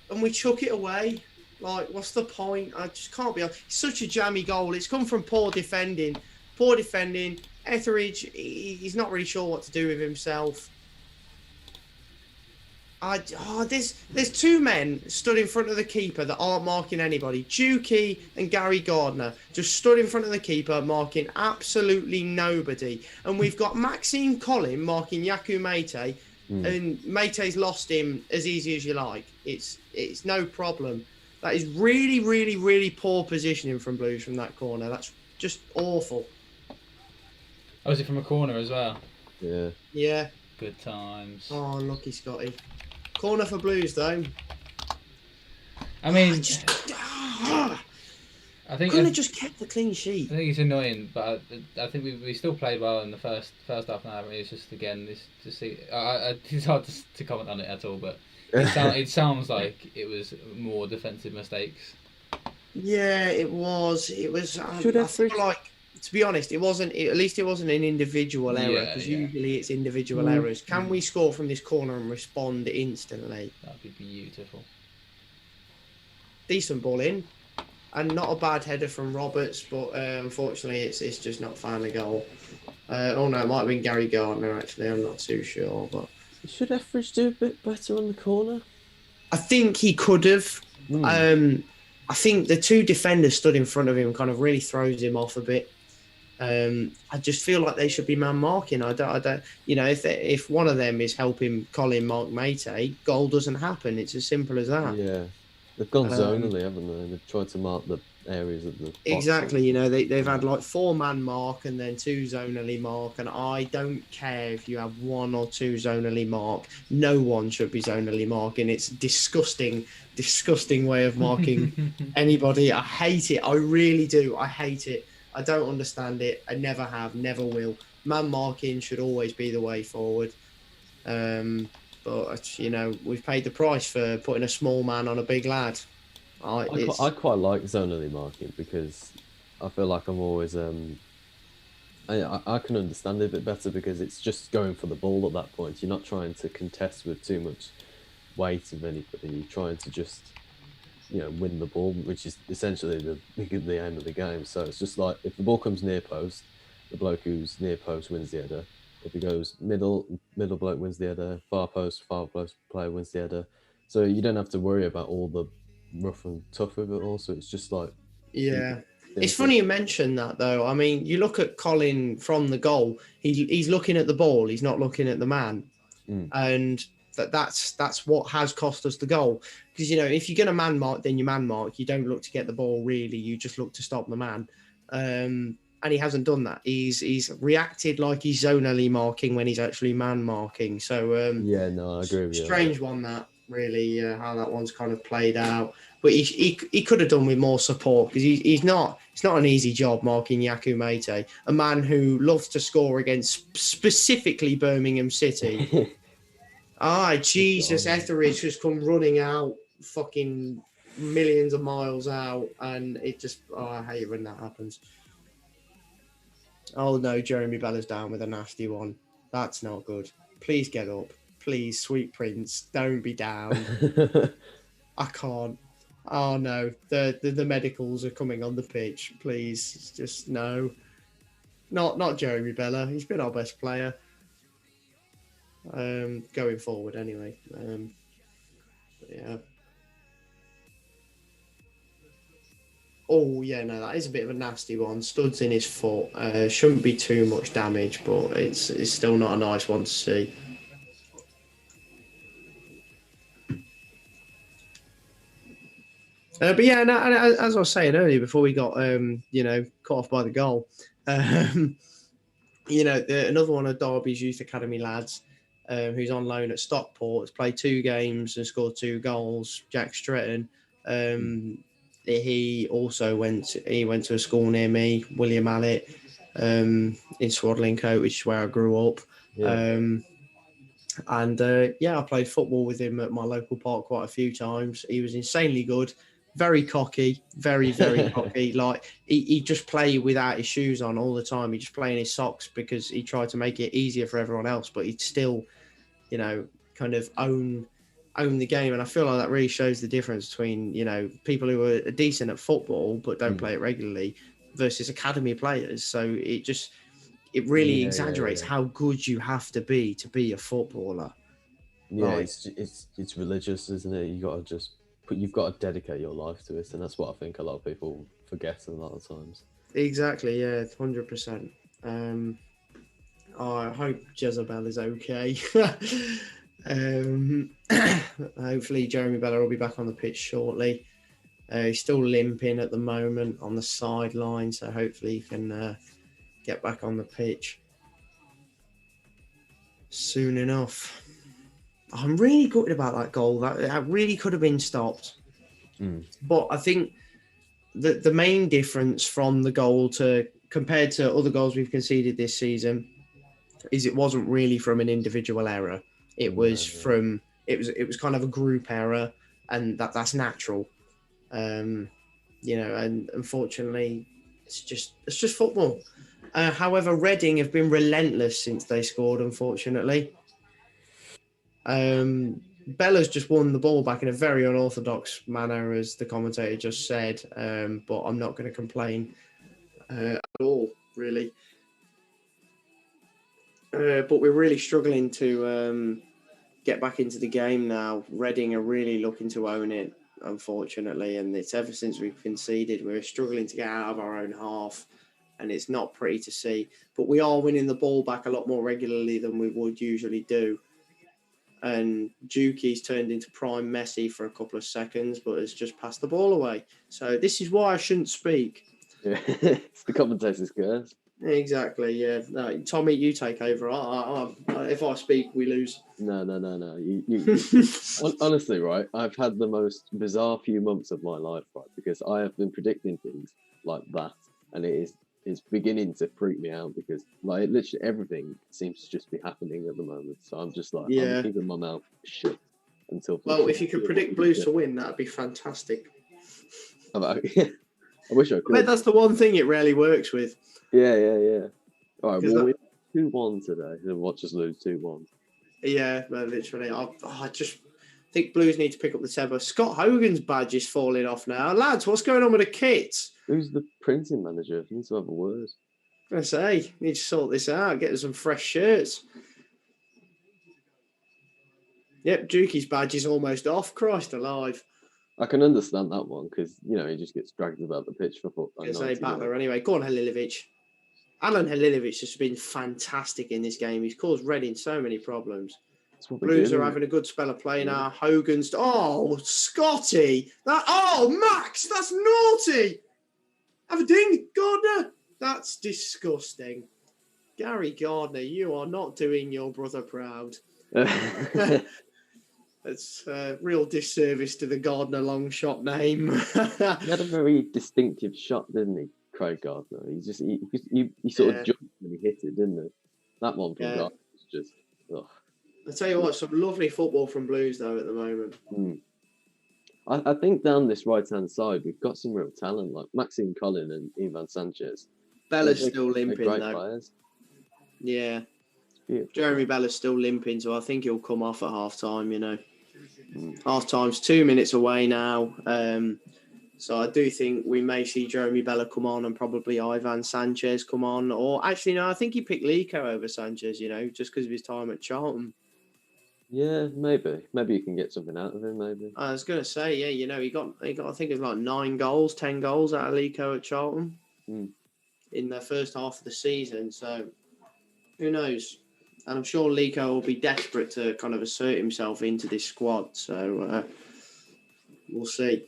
and we chuck it away. Like, what's the point? I just can't be. It's such a jammy goal. It's come from poor defending. Etheridge, he's not really sure what to do with himself. There's two men stood in front of the keeper that aren't marking anybody. Dukey and Gary Gardner just stood in front of the keeper marking absolutely nobody. And we've got Maxime Collin marking Yaku Mate, and Mate's lost him as easy as you like. It's no problem. That is really, really, really poor positioning from Blues from that corner. That's just awful. Oh, is it from a corner as well? Yeah. Yeah. Good times. Oh, lucky Scotty. Corner for Blues, though. I mean, I think couldn't have just kept the clean sheet. I think it's annoying, but I think we still played well in the first half an hour. It's just it's hard to comment on it at all, but it sounds like it was more defensive mistakes. Yeah, it was. It was. I feel like, to be honest, it wasn't. At least it wasn't an individual error, because usually it's individual errors. Can we score from this corner and respond instantly? That'd be beautiful. Decent ball in, and not a bad header from Roberts, but unfortunately, it's just not finding a goal. Oh no, it might have been Gary Gardner. Actually, I'm not too sure, but should Etheridge do a bit better on the corner? I think he could have. I think the two defenders stood in front of him kind of really throws him off a bit. I just feel like they should be man marking. I don't. You know, if one of them is helping Colin mark Mate, goal doesn't happen. It's as simple as that. Yeah, they've gone zonally, haven't they? They've tried to mark the areas of the exactly. You know, they've had like 4-man mark and then 2 zonally mark. And I don't care if you have 1 or 2 zonally mark. No one should be zonally marking. It's disgusting way of marking anybody. I hate it. I really do. I hate it. I don't understand it. I never have, never will. Man marking should always be the way forward. But, you know, we've paid the price for putting a small man on a big lad. I quite like zonally marking, because I feel like I'm always... I can understand it a bit better, because it's just going for the ball at that point. You're not trying to contest with too much weight of anybody. You're trying to just... win the ball, which is essentially the aim of the game. So it's just like, if the ball comes near post, the bloke who's near post wins the header. If it goes middle bloke wins the header. Far post player wins the header. So you don't have to worry about all the rough and tough of it all. So it's just like... Yeah. It's funny you mention that, though. I mean, you look at Colin from the goal. He's looking at the ball. He's not looking at the man. And... That's what has cost us the goal, because if you're going to man mark, then you man mark. You don't look to get the ball, really. You just look to stop the man, and he hasn't done that. He's reacted like he's zonally marking when he's actually man marking. So I agree with you. Strange one, that really, how that one's kind of played out. But he could have done with more support, because it's not an easy job marking Yaku Mate, a man who loves to score against specifically Birmingham City. Jesus, Etheridge has come running out, fucking millions of miles out, and it just... I hate it when that happens. Oh no, Jeremy Bella's down with a nasty one. That's not good. Please get up. Please, sweet prince, don't be down. I can't. Oh no, the medicals are coming on the pitch. Please, just no. Not Jeremy Bella. He's been our best player. Going forward anyway. Yeah. Oh yeah, no, that is a bit of a nasty one. Studs in his foot. Shouldn't be too much damage, but it's still not a nice one to see. But yeah, no, as I was saying earlier, before we got cut off by the goal, another one of Derby's youth academy lads, who's on loan at Stockport, has played 2 games and scored 2 goals. Jack Stretton. He also went to a school near me, William Allett, in Swaddling Coat, which is where I grew up. Yeah. I played football with him at my local park quite a few times. He was insanely good, very cocky, very, very cocky. Like he just play without his shoes on all the time. He just play in his socks because he tried to make it easier for everyone else, but he'd still, kind of own the game. And I feel like that really shows the difference between, people who are decent at football but don't play it regularly versus academy players. So it really exaggerates how good you have to be a footballer. Yeah, like, it's religious, isn't it? You've got to dedicate your life to it, and that's what I think a lot of people forget a lot of times. Exactly, yeah, 100%. I hope Jezebel is okay. Hopefully Jeremy Bella will be back on the pitch shortly. He's still limping at the moment on the sideline, so hopefully he can get back on the pitch soon enough. I'm really gutted about that goal. That really could have been stopped. But I think the main difference from the goal compared to other goals we've conceded this season is it wasn't really from an individual error. It was it was kind of a group error, and that's natural. And unfortunately it's just football. However, Reading have been relentless since they scored, unfortunately. Bella's just won the ball back in a very unorthodox manner, as the commentator just said, but I'm not going to complain at all, really. But we're really struggling to get back into the game now. Reading are really looking to own it, unfortunately, and it's ever since we've conceded, we're struggling to get out of our own half, and it's not pretty to see. But we are winning the ball back a lot more regularly than we would usually do. And Juki's turned into prime Messi for a couple of seconds, but has just passed the ball away. So this is why I shouldn't speak. Yeah, it's the commentator's curse. Exactly, yeah. No, Tommy, you take over. If I speak, we lose. No. You honestly, right? I've had the most bizarre few months of my life, right? Because I have been predicting things like that, and it's beginning to freak me out because like literally everything seems to just be happening at the moment. So I'm just like, I'm keeping my mouth shut until. Well, if you could predict Blues to win, that'd be fantastic. I wish I could. But that's the one thing it rarely works with. Yeah. All right, we'll win 2-1 today, and watch us lose 2-1. Yeah, literally. I just think Blues need to pick up the tempo. Scott Hogan's badge is falling off now. Lads, what's going on with the kit? Who's the printing manager? I need to have a word. I say, need to sort this out. Get some fresh shirts. Yep, Juki's badge is almost off. Christ alive. I can understand that one because, he just gets dragged about the pitch for football. I say battler anyway. Go on, Halilovic. Alan Halilovic has been fantastic in this game. He's caused Reading so many problems. Blues are having a good spell of play now. Hogan's... Oh, Scotty! Max! That's naughty! Have a ding, Gardner! That's disgusting. Gary Gardner, you are not doing your brother proud. It's a real disservice to the Gardner long shot name. He had a very distinctive shot, didn't he, Craig Gardner? He sort of jumped when he hit it, didn't he? That one from Gardner was just... Ugh. I'll tell you what, some lovely football from Blues, though, at the moment. I think down this right-hand side, we've got some real talent, like Maxime Collin and Ivan Sanchez. Bella's still limping, great though. Players. Yeah. Jeremy Bella's still limping, so I think he'll come off at half-time, Half-time's 2 minutes away now. So I do think we may see Jeremy Bella come on and probably Ivan Sanchez come on. Or actually, no, I think he picked Lico over Sanchez, just because of his time at Charlton. Yeah, maybe. Maybe you can get something out of him, maybe. I was going to say, yeah, he got I think it was like 10 goals out of Lico at Charlton in the first half of the season. So who knows? And I'm sure Lico will be desperate to kind of assert himself into this squad. So we'll see.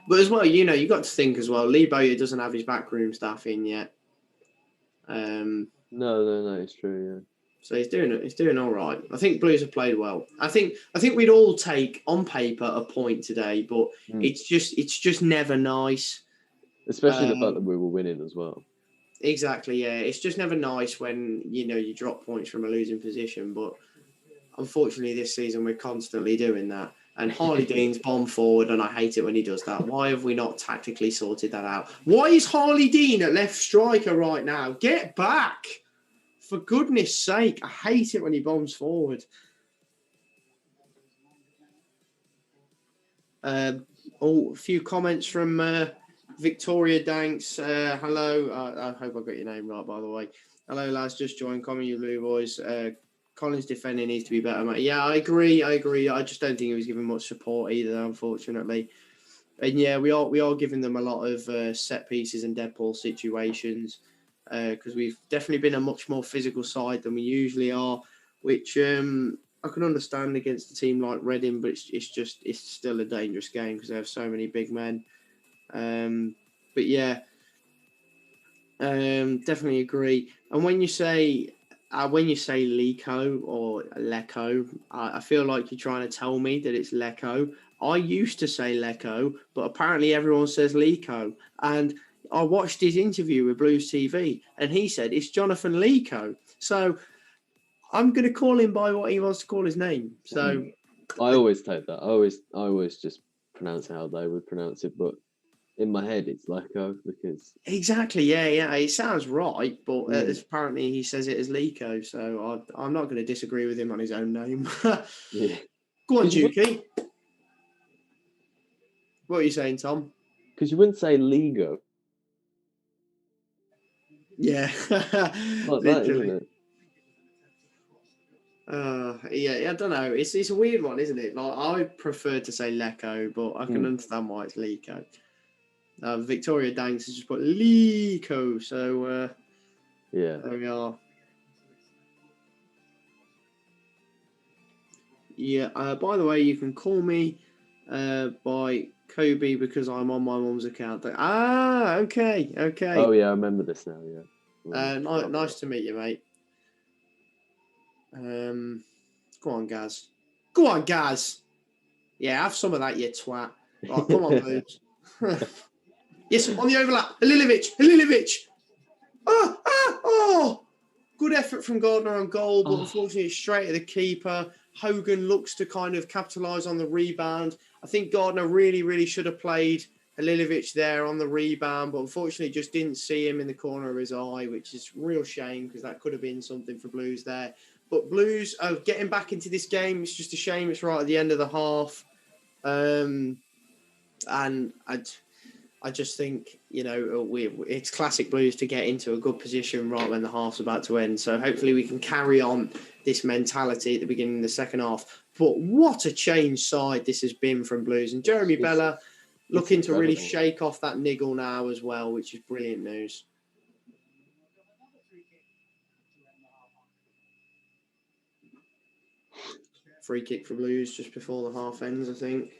But as well, you've got to think as well, Lee Bowyer doesn't have his backroom staff in yet. No, it's true, yeah. So he's doing all right. I think Blues have played well. I think we'd all take on paper a point today, but it's just never nice. Especially the fact that we were winning as well. Exactly, yeah. It's just never nice when you drop points from a losing position. But unfortunately, this season we're constantly doing that. And Harley Dean's bomb forward, and I hate it when he does that. Why have we not tactically sorted that out? Why is Harley Dean at left striker right now? Get back! For goodness sake, I hate it when he bombs forward. A few comments from Victoria Danks. Hello. I hope I got your name right, by the way. Hello, lads. Just joined. Comment, you Blue Boys. Collins' defending needs to be better, mate. Yeah, I agree. I just don't think he was given much support either, unfortunately. And yeah, we are giving them a lot of set pieces and dead ball situations because we've definitely been a much more physical side than we usually are, which I can understand against a team like Reading, but it's still a dangerous game because they have so many big men. But yeah, definitely agree. And when you say Lico or Lecco, I feel like you're trying to tell me that it's Lecco. I used to say Lecco, but apparently everyone says Lico. And I watched his interview with Blues TV, and he said it's Jonathan Lico. So I'm going to call him by what he wants to call his name. So I always take that. I always just pronounce it how they would pronounce it, but in my head it's Lecco because exactly, yeah, it sounds right, but apparently he says it as Lico, so I'm not going to disagree with him on his own name. Yeah. Go on, Juki. What are you saying, Tom? Because you wouldn't say Lego. Yeah, like that, isn't it? Yeah, I don't know. It's a weird one, isn't it? Like I prefer to say Lecco, but I can understand why it's Lico. Victoria Danks has just put Lico, so yeah, there we are. Yeah. By the way, you can call me by Kobe because I'm on my mum's account. Okay. Oh yeah, I remember this now. Yeah. Nice to meet you, mate. Go on, Gaz. Go on, Gaz. Yeah, have some of that, you twat. Right, come on, Blues. Yes, on the overlap. Halilovic. Oh! Good effort from Gardner on goal, but unfortunately straight at the keeper. Hogan looks to kind of capitalise on the rebound. I think Gardner really, really should have played Halilovic there on the rebound, but unfortunately just didn't see him in the corner of his eye, which is a real shame because that could have been something for Blues there. But Blues are getting back into this game. It's just a shame it's right at the end of the half. And I just think, it's classic Blues to get into a good position right when the half's about to end. So hopefully we can carry on this mentality at the beginning of the second half. But what a change side this has been from Blues. And Jeremy Bella looking to really shake off that niggle now as well, which is brilliant news. Free kick for Blues just before the half ends, I think.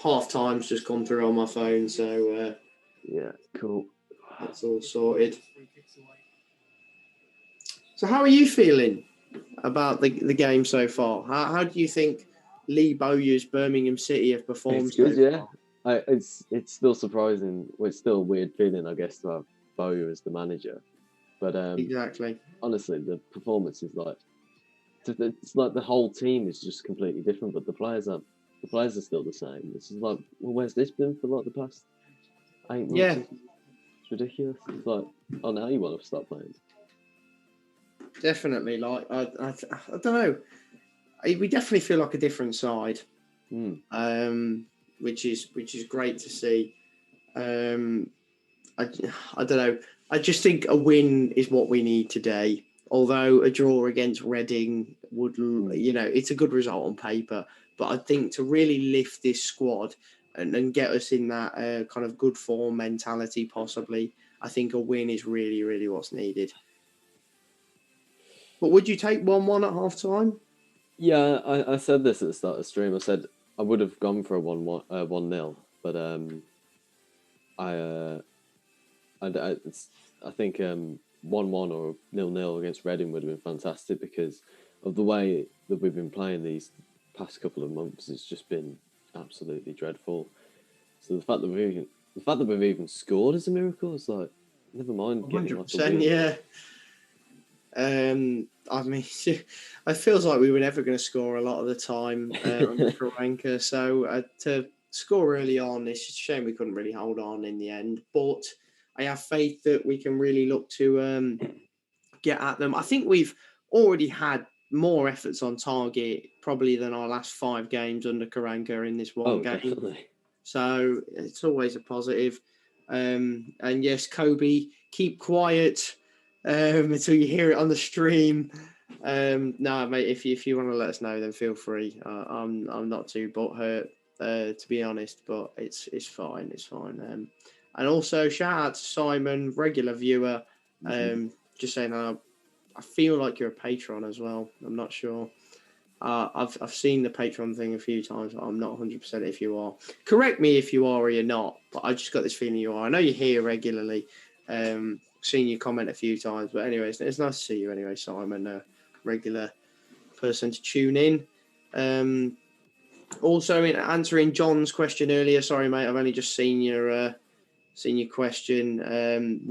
Half time's just gone through on my phone, so yeah, cool. That's all sorted. So, how are you feeling about the game so far? How do you think Lee Bowyer's Birmingham City have performed? It's good, yeah. It's still surprising. Well, it's still a weird feeling, I guess, to have Bowyer as the manager. But exactly. Honestly, the performance is it's like the whole team is just completely different, but the players are the players are still the same. This is like, well, where's this been for like the past 8 months? Yeah. It's ridiculous. It's like, oh, now you want to start playing. Definitely. Like, I don't know. We definitely feel like a different side, which is great to see. I don't know. I just think a win is what we need today. Although a draw against Reading would, it's a good result on paper. But I think to really lift this squad and get us in that kind of good form mentality, possibly, I think a win is really, really what's needed. But would you take 1-1 at half time? Yeah, I said this at the start of the stream. I said I would have gone for a 1-0, but I think 1-1 or 0-0 against Reading would have been fantastic because of the way that we've been playing these past couple of months. It's just been absolutely dreadful. So the fact that we've even scored is a miracle. It's like, never mind getting like a win. Yeah. I mean, it feels like we were never going to score a lot of the time under Karanka. So to score early on, it's just a shame we couldn't really hold on in the end. But I have faith that we can really look to get at them. I think we've already had more efforts on target probably than our last 5 games under Karanka in this one game. Definitely. So it's always a positive. And yes, Kobe, keep quiet until you hear it on the stream. No, mate, if you want to let us know, then feel free. I'm not too butthurt, to be honest, but it's fine. It's fine. And also shout out to Simon, regular viewer. Just saying, I feel like you're a patron as well. I'm not sure. I've seen the Patreon thing a few times. But I'm not 100% if you are. Correct me if you are or you're not. But I just got this feeling you are. I know you're here regularly. Seen you comment a few times. But anyways, it's nice to see you anyway, Simon. A regular person to tune in. Also, in answering John's question earlier. Sorry, mate. I've only just seen your question. I'm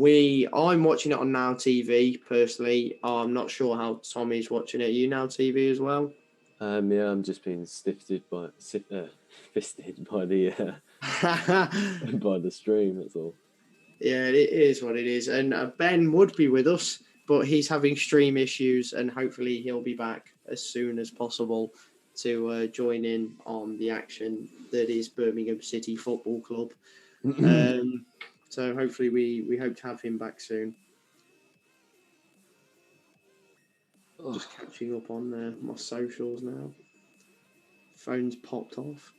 watching it on Now TV personally. I'm not sure how Tommy's watching it. Are you Now TV as well? Yeah, I'm just being fisted by the by the stream. That's all. Yeah, it is what it is. And Ben would be with us, but he's having stream issues, and hopefully he'll be back as soon as possible to join in on the action that is Birmingham City Football Club. So hopefully we hope to have him back soon. Just catching up on my socials now. Phone's popped off.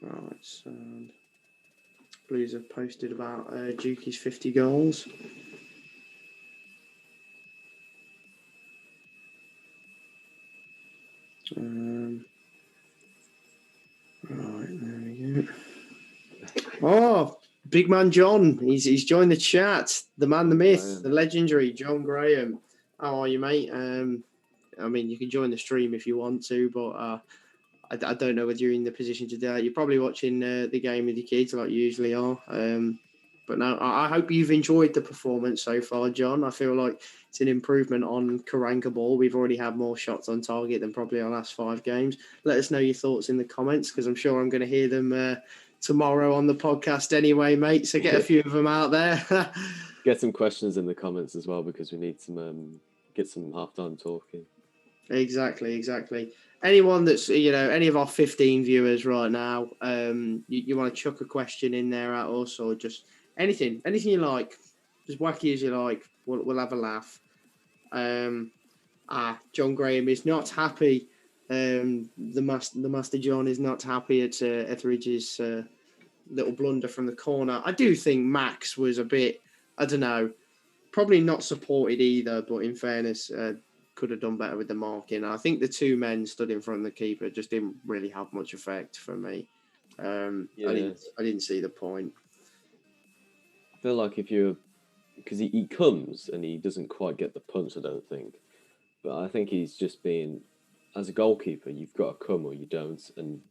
Right, so Blues have posted about Dukey's 50 goals. Right, there we go. Oh, big man John. He's joined the chat. The man, the myth, the legendary John Graham. How are you, mate? I mean, you can join the stream if you want to, but I don't know whether you're in the position to do that. You're probably watching the game with your kids like you usually are. But no, I hope you've enjoyed the performance so far, John. I feel like it's an improvement on Karanka ball. We've already had more shots on target than probably our last 5 games. Let us know your thoughts in the comments because I'm sure I'm going to hear them tomorrow on the podcast anyway, mate. So get a few of them out there. Get some questions in the comments as well because we need some get some halftime talking. Exactly. Anyone that's, any of our 15 viewers right now, you want to chuck a question in there at us or just anything you like, as wacky as you like, we'll have a laugh. John Graham is not happy. The Master John is not happy at Etheridge's little blunder from the corner. I do think Max was a bit, I don't know, probably not supported either, but in fairness, could have done better with the marking. I think the 2 men stood in front of the keeper just didn't really have much effect for me. I didn't see the point. I feel like because he comes and he doesn't quite get the punch, I don't think. But I think he's just being, as a goalkeeper, you've got to come or you don't. And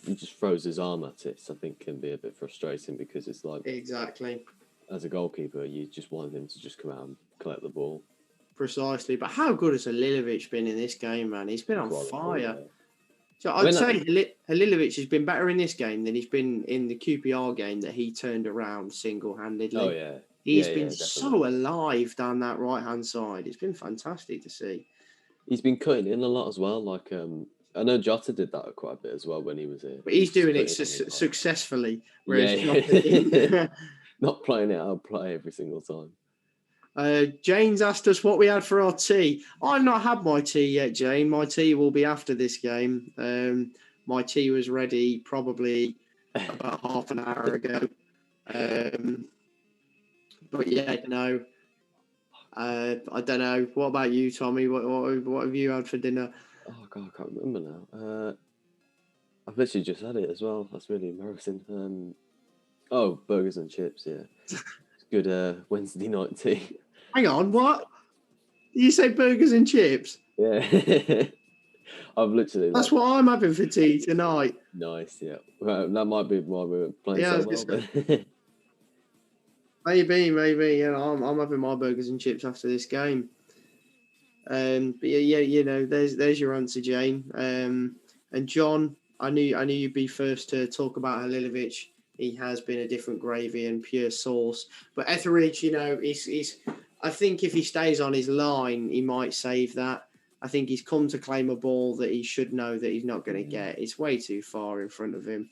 he just throws his arm at it. So I think can be a bit frustrating because it's like... Exactly. As a goalkeeper, you just want him to just come out and collect the ball. Precisely. But how good has Halilovic been in this game, man? He's been on fire. Yeah. So I'd say Halilovic has been better in this game than he's been in the QPR game that he turned around single-handedly. Oh, yeah. He's been so alive down that right-hand side. It's been fantastic to see. He's been cutting in a lot as well. Like, I know Jota did that quite a bit as well when he was here. But he's doing it successfully. Whereas not playing it out play every single time. Jane's asked us what we had for our tea. I've not had my tea yet, Jane. My tea will be after this game. My tea was ready probably about half an hour ago. But yeah, no. I don't know. What about you, Tommy? What have you had for dinner? Oh God, I can't remember now. I've literally just had it as well. That's really embarrassing. Burgers and chips. Yeah, it's good Wednesday night tea. Hang on, what? You say burgers and chips? Yeah, I've literally. That's what I'm having for tea tonight. Nice, yeah. Well, that might be why we're playing so well. Maybe. Yeah, I'm having my burgers and chips after this game. But yeah, you know, there's your answer, Jane. And John, I knew you'd be first to talk about Halilovic. He has been a different gravy and pure sauce. But Etheridge, you know, he's. I think if he stays on his line, he might save that. I think he's come to claim a ball that he should know that he's not going to get. It's way too far in front of him.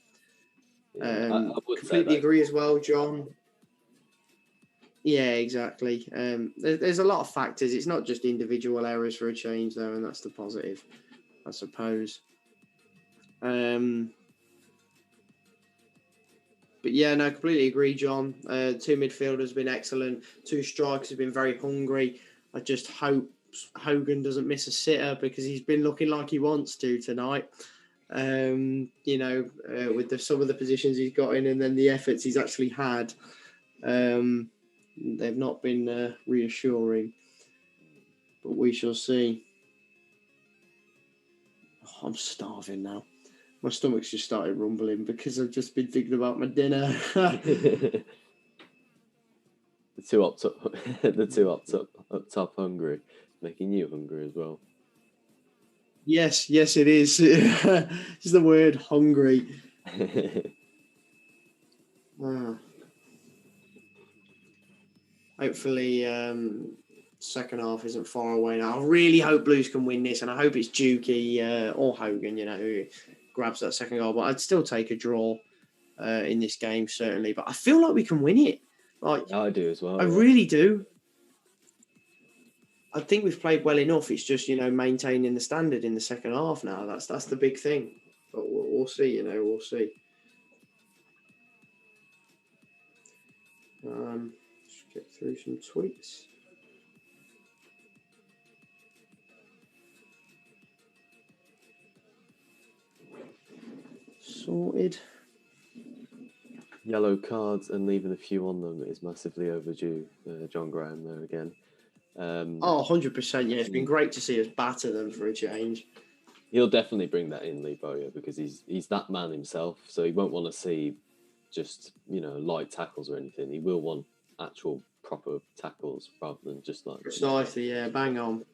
I completely agree as well, John. Yeah, exactly. There's a lot of factors. It's not just individual errors for a change, though, and that's the positive, I suppose. But yeah, no, completely agree, John. Two midfielders have been excellent. Two strikers have been very hungry. I just hope Hogan doesn't miss a sitter because he's been looking like he wants to tonight. You know, with some of the positions he's got in and then the efforts he's actually had. They've not been reassuring. But we shall see. Oh, I'm starving now. My stomach's just started rumbling because I've just been thinking about my dinner. the two up top hungry, making you hungry as well. Yes, it is. It's the word hungry. Hopefully, second half isn't far away now. I really hope Blues can win this, and I hope it's Dukey or Hogan, you know, who grabs that second goal. But I'd still take a draw in this game, certainly. But I feel like we can win it. Like I do as well. I really do. I think we've played well enough. It's just, you know, maintaining the standard in the second half now. That's the big thing. But we'll see, you know, we'll see. Let's get through some tweets. Sorted. Yellow cards and leaving a few on them is massively overdue. John Graham there again. 100%. Yeah, it's been great to see us batter them for a change. He'll definitely bring that in, Lee Bowyer, because he's that man himself. So he won't want to see just, you know, light tackles or anything. He will want actual proper tackles rather than just like... Precisely, yeah, bang on.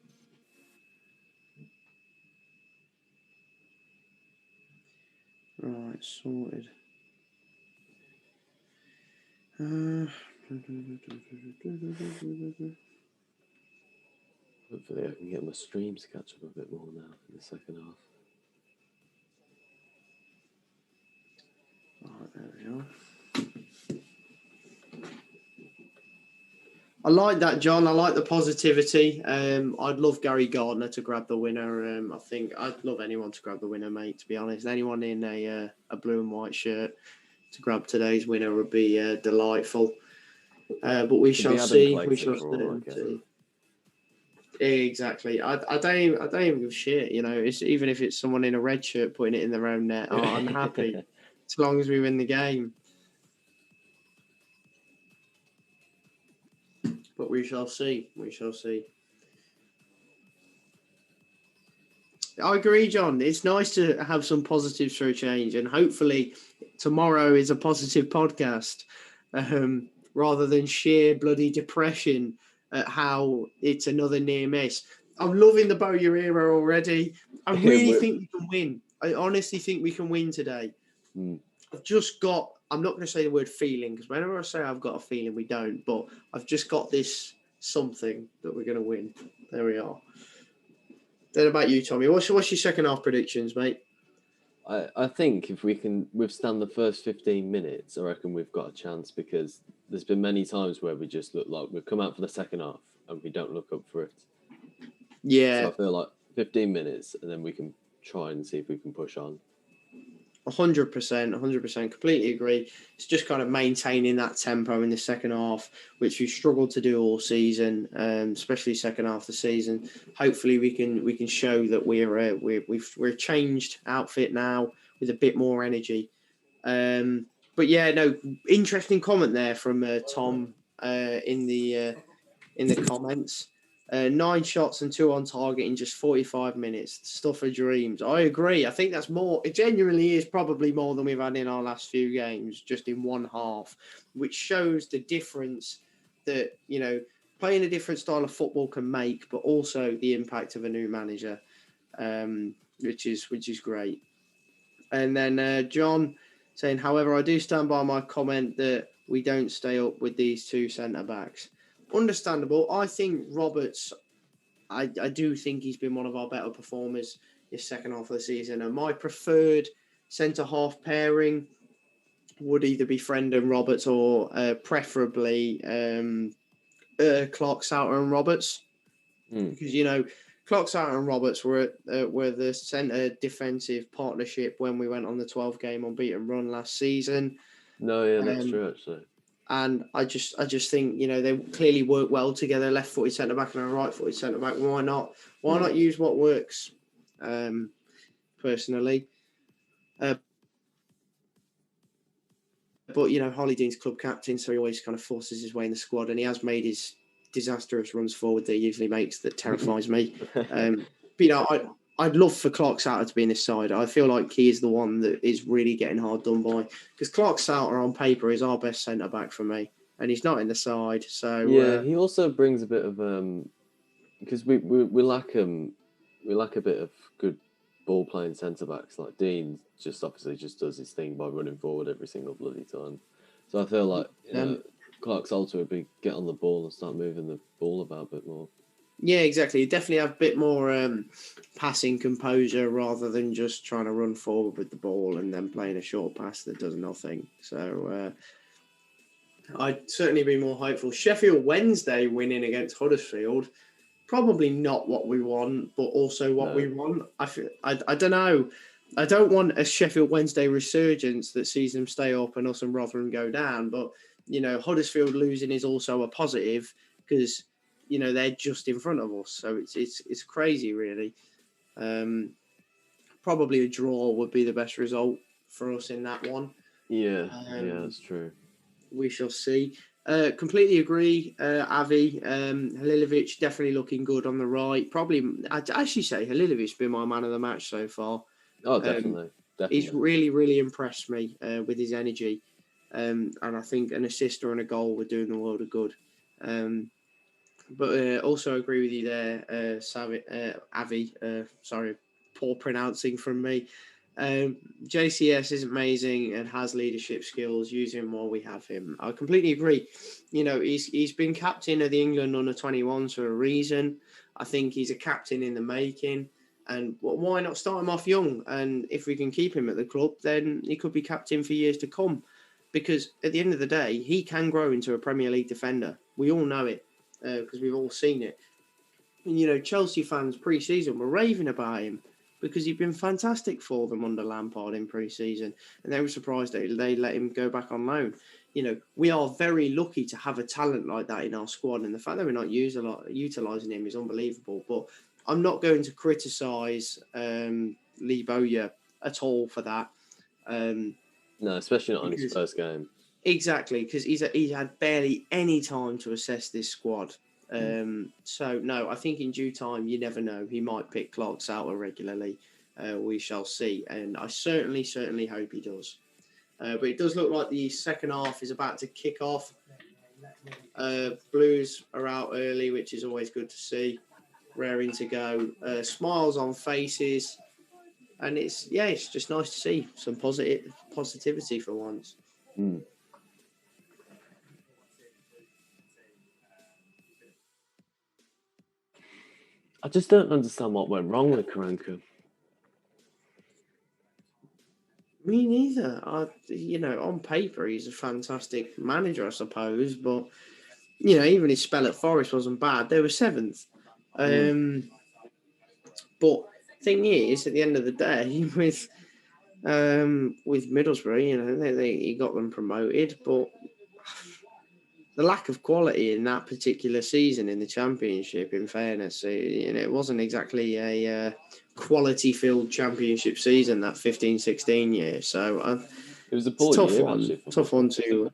Right, sorted. Hopefully I can get my streams to catch up a bit more now in the second half. Right, there we are. I like that, John. I like the positivity. I'd love Gary Gardner to grab the winner. I think I'd love anyone to grab the winner, mate, to be honest. Anyone in a blue and white shirt to grab today's winner would be delightful. But we shall see. We shall see. Exactly. I don't even give a shit. You know, it's even if it's someone in a red shirt putting it in their own net. I'm happy as long as we win the game. But we shall see. We shall see. I agree, John. It's nice to have some positives for a change, and hopefully tomorrow is a positive podcast rather than sheer bloody depression at how it's another near miss. I'm loving the Bowyer era already. I really think we can win. I honestly think we can win today. I've just got, I'm not going to say the word feeling, because whenever I say I've got a feeling, we don't, but I've just got this something that we're going to win. There we are. Then about you, Tommy. What's your second half predictions, mate? I think if we can withstand the first 15 minutes, I reckon we've got a chance, because there's been many times where we just look like we've come out for the second half and we don't look up for it. Yeah. So I feel like 15 minutes and then we can try and see if we can push on. 100%, completely agree. It's just kind of maintaining that tempo in the second half, which we've struggled to do all season, especially second half of the season. Hopefully, we can show that we're a changed outfit now with a bit more energy. But yeah, no, interesting comment there from Tom in the comments. 9 shots and 2 on target in just 45 minutes. Stuff of dreams. I agree. I think that's more. It genuinely is probably more than we've had in our last few games, just in one half, which shows the difference that, playing a different style of football can make, but also the impact of a new manager, which is great. And then John saying, however, I do stand by my comment that we don't stay up with these 2 centre-backs. Understandable. I think Roberts, I do think he's been one of our better performers this second half of the season. And my preferred centre-half pairing would either be Friend and Roberts or preferably Clark, Souter and Roberts. Because, Clark, Souter and Roberts were the centre defensive partnership when we went on the 12-game unbeaten run last season. No, yeah, that's true, actually. And I just think, they clearly work well together, left-footed centre-back and a right-footed centre-back. Why not? Why not use what works, personally? But, Holly Dean's club captain, so he always kind of forces his way in the squad, and he has made his disastrous runs forward that he usually makes that terrifies me. But, I'd love for Clark Souter to be in this side. I feel like he is the one that is really getting hard done by, because Clark Souter on paper is our best centre back for me, and he's not in the side. So he also brings a bit of because we lack a bit of good ball playing centre backs. Like Dean just obviously just does his thing by running forward every single bloody time. So I feel like Clark Souter would be get on the ball and start moving the ball about a bit more. Yeah, exactly. You definitely have a bit more passing composure rather than just trying to run forward with the ball and then playing a short pass that does nothing. So I'd certainly be more hopeful. Sheffield Wednesday winning against Huddersfield, probably not what we want, but also what we want. I don't know. I don't want a Sheffield Wednesday resurgence that sees them stay up and us and Rotherham go down. But, Huddersfield losing is also a positive because, they're just in front of us. So it's crazy, really. Probably a draw would be the best result for us in that one. Yeah, that's true. We shall see. Completely agree. Avi, Halilovic definitely looking good on the right. Probably, I'd actually say Halilovic's been my man of the match so far. Oh, definitely. He's really, really impressed me with his energy. And I think an assist or and a goal would do the world of good. But also agree with you there, Avi. Sorry, poor pronouncing from me. JCS is amazing and has leadership skills. Use him while we have him. I completely agree. He's been captain of the England under-21s for a reason. I think he's a captain in the making. And why not start him off young? And if we can keep him at the club, then he could be captain for years to come. Because at the end of the day, he can grow into a Premier League defender. We all know it because we've all seen it. And, Chelsea fans pre-season were raving about him because he'd been fantastic for them under Lampard in pre-season. And they were surprised that they let him go back on loan. We are very lucky to have a talent like that in our squad. And the fact that we're not utilising him is unbelievable. But I'm not going to criticise Lee Bowyer at all for that. No, especially not on his first game. Exactly, because he's had barely any time to assess this squad. So, no, I think in due time, you never know. He might pick Clark Souter regularly. We shall see. And I certainly hope he does. But it does look like the second half is about to kick off. Blues are out early, which is always good to see. Raring to go. Smiles on faces. And it's just nice to see some positivity for once. Mm. I just don't understand what went wrong with Karanka. Me neither. On paper, he's a fantastic manager, I suppose. But, even his spell at Forest wasn't bad. They were 7th. But thing is, at the end of the day, with Middlesbrough, he got them promoted. But the lack of quality in that particular season in the Championship, in fairness, it wasn't exactly a quality-filled Championship season, that 15-16 year. So it was a poor tough year, one. actually. Tough one to.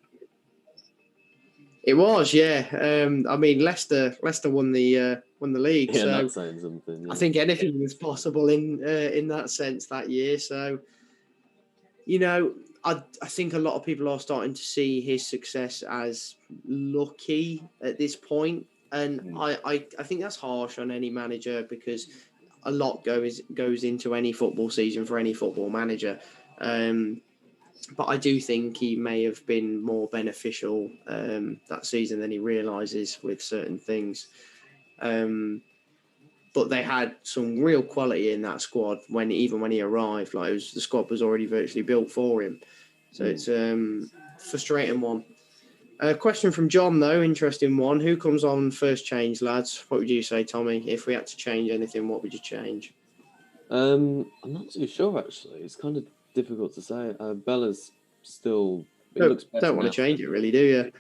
It was, yeah. Leicester won the league. Yeah, so that's saying something. Yeah. I think anything was possible in that sense that year. So, I think a lot of people are starting to see his success as lucky at this point, and I think that's harsh on any manager because a lot goes into any football season for any football manager. But I do think he may have been more beneficial that season than he realises with certain things. But they had some real quality in that squad when he arrived. The squad was already virtually built for him. So it's frustrating one. Question from John, though, interesting one. Who comes on first change, lads? What would you say, Tommy? If we had to change anything, what would you change? I'm not too sure, actually. It's kind of difficult to say. Bella's still... Don't want to change it, really, do you?